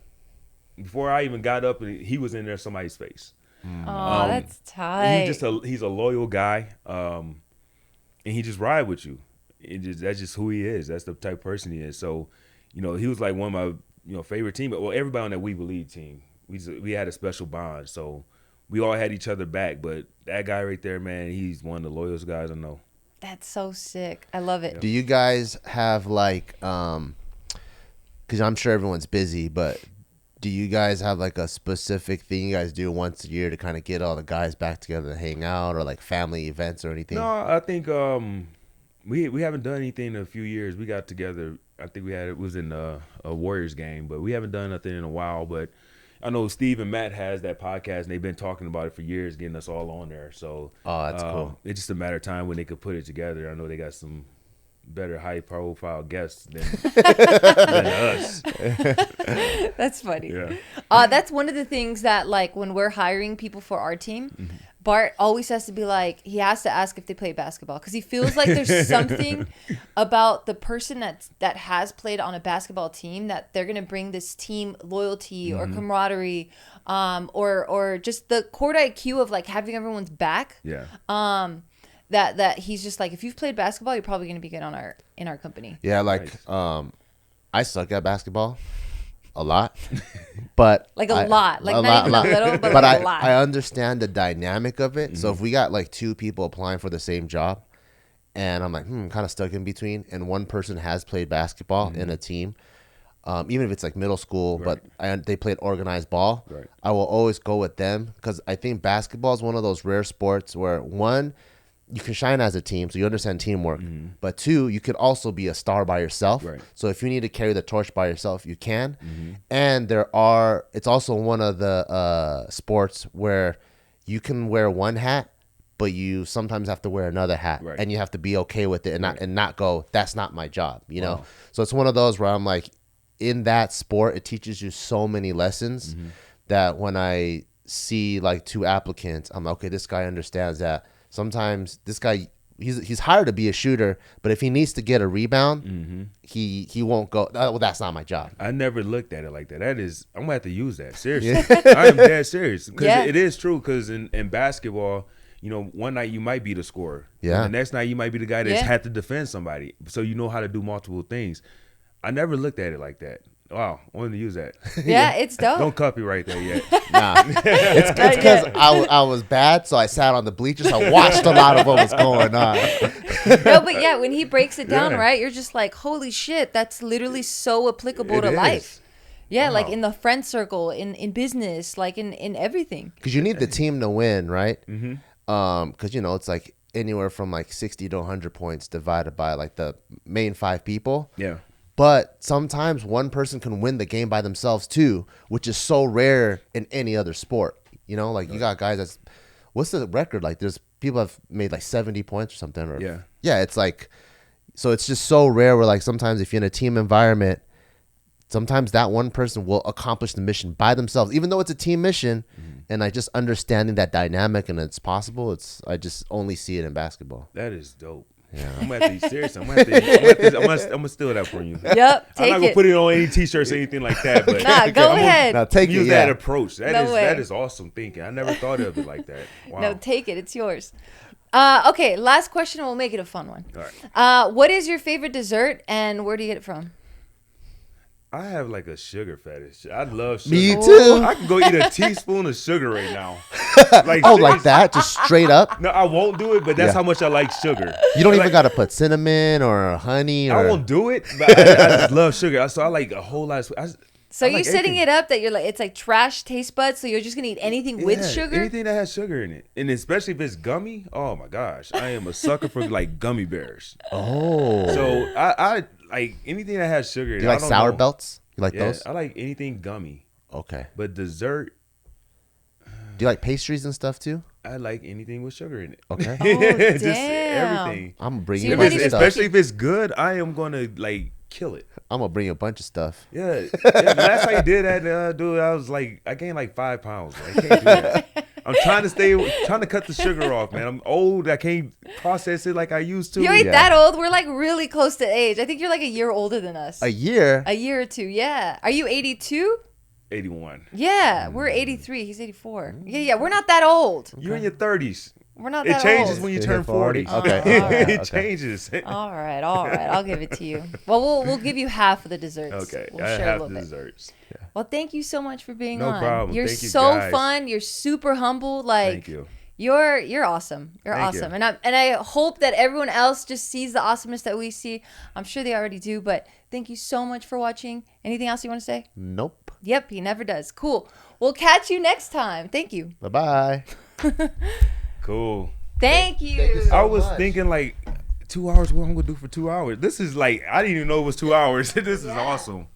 before I even got up, and he was in there somebody's face. Oh, that's tight. He's a loyal guy, and he just ride with you. That's just who he is. That's the type of person he is. So, he was like one of my favorite team. Well, everybody on that We Believe team, we had a special bond. So we all had each other back. But that guy right there, man, he's one of the loyalest guys I know. That's so sick. I love it. Do you guys have like, because I'm sure everyone's busy, but do you guys have like a specific thing you guys do once a year to kind of get all the guys back together to hang out, or like family events or anything? No, I think we haven't done anything in a few years. We got together. I think it was in a Warriors game, but we haven't done nothing in a while. But I know Steve and Matt has that podcast, and they've been talking about it for years, getting us all on there. So that's cool. It's just a matter of time when they could put it together. I know they got some better high-profile guests than us. That's funny. Yeah. That's one of the things that, like, when we're hiring people for our team, Bart always has to be like, he has to ask if they play basketball, because he feels like there's something about the person that has played on a basketball team that they're going to bring this team loyalty or camaraderie, or just the court IQ of like having everyone's back. Yeah. That he's just like, if you've played basketball, you're probably going to be good in our company. Yeah, like I suck at basketball a lot, but like a lot, like not even a little, but like a lot. I understand the dynamic of it. So if we got like two people applying for the same job, and I'm like, kind of stuck in between, and one person has played basketball in a team, even if it's like middle school, but they played organized ball, I will always go with them, because I think basketball is one of those rare sports where, one, you can shine as a team, so you understand teamwork. But two, you could also be a star by yourself. So if you need to carry the torch by yourself, you can. And it's also one of the sports where you can wear one hat, but you sometimes have to wear another hat, and you have to be okay with it and not go, that's not my job, know? So it's one of those where I'm like, in that sport, it teaches you so many lessons that when I see like two applicants, I'm like, okay, this guy understands that. Sometimes this guy, he's hired to be a shooter, but if he needs to get a rebound, he won't go, well, that's not my job. I never looked at it like that. I'm going to have to use that. Seriously. I am dead serious. Because it is true, because in basketball, one night you might be the scorer. Yeah. And the next night you might be the guy that's had to defend somebody. So you know how to do multiple things. I never looked at it like that. Wow, I wanted to use that. Yeah, it's dope. Don't copyright that yet. Nah, it's because I was bad, so I sat on the bleachers. I watched a lot of what was going on. No, but yeah, when he breaks it down, right, you're just like, holy shit, that's literally so applicable to life. Yeah, like in the friend circle, in business, like in everything. Because you need the team to win, right? Because it's like anywhere from like 60 to 100 points divided by like the main 5 people. Yeah. But sometimes one person can win the game by themselves too, which is so rare in any other sport. Like you got guys what's the record? Like there's people have made like 70 points or something. Or, yeah, it's like, so it's just so rare where like sometimes if you're in a team environment, sometimes that one person will accomplish the mission by themselves, even though it's a team mission. And I just understanding that dynamic and it's possible. I just only see it in basketball. That is dope. Yeah. I'm gonna have to be serious. I'm gonna steal that from you. Yep, I'm not gonna put it on any t-shirts or anything like that. But go ahead. Now take use it. That approach. That is awesome thinking. I never thought of it like that. Wow. No, take it. It's yours. Okay, last question. We'll make it a fun one. All right. What is your favorite dessert, and where do you get it from? I have like a sugar fetish. I love sugar. Me too. I can go eat a teaspoon of sugar right now. Like that? Just straight up? No, I won't do it, but that's how much I like sugar. You don't even got to put cinnamon or honey. I won't do it, but I just love sugar. So I like a whole lot of So you're setting it up that you're like, it's like trash taste buds, so you're just going to eat anything with sugar? Anything that has sugar in it. And especially if it's gummy, oh my gosh. I am a sucker for like gummy bears. Oh. So I like anything that has sugar in it. Do you like sour belts? You like Yeah, those? I like anything gummy, Okay. but dessert, Do you like pastries and stuff too? I like anything with sugar in it. Okay. Oh, Just damn. everything. I'm gonna bring So you a you're bunch not of even stuff. Especially if it's good, I am gonna like kill it. I'm gonna bring you a bunch of stuff. Yeah. Last time I did that, dude, I was like, I gained like 5 pounds. I can't do that. I'm trying to cut the sugar off, man. I'm old. I can't process it like I used to. You ain't Yeah. that old. We're like really close to age. I think you're like a year older than us. A year. A year or two, yeah. Are you 82? 81. Yeah, we're 83. He's 84. Yeah, we're not that old. You're in your 30s. We're not It that changes old. when you You turn hit 40. 40. Okay. all right, It okay. changes. All right. I'll give it to you. Well, we'll give you half of the desserts. Okay. We'll I share a have little the bit. desserts. Well, thank you so much for being No on. problem. You're Thank you, so guys. fun. You're super humble. Like Thank you. You're awesome. You're Thank you. awesome. And I hope that everyone else just sees the awesomeness that we see. I'm sure they already do, but thank you so much for watching. Anything else you want to say? Nope. Yep, he never does. Cool. We'll catch you next time. Thank you. Bye bye. Cool. Thank you. you so I was much. thinking like 2 hours. What I'm gonna do for 2 hours? This is like I didn't even know it was 2 hours. This is awesome.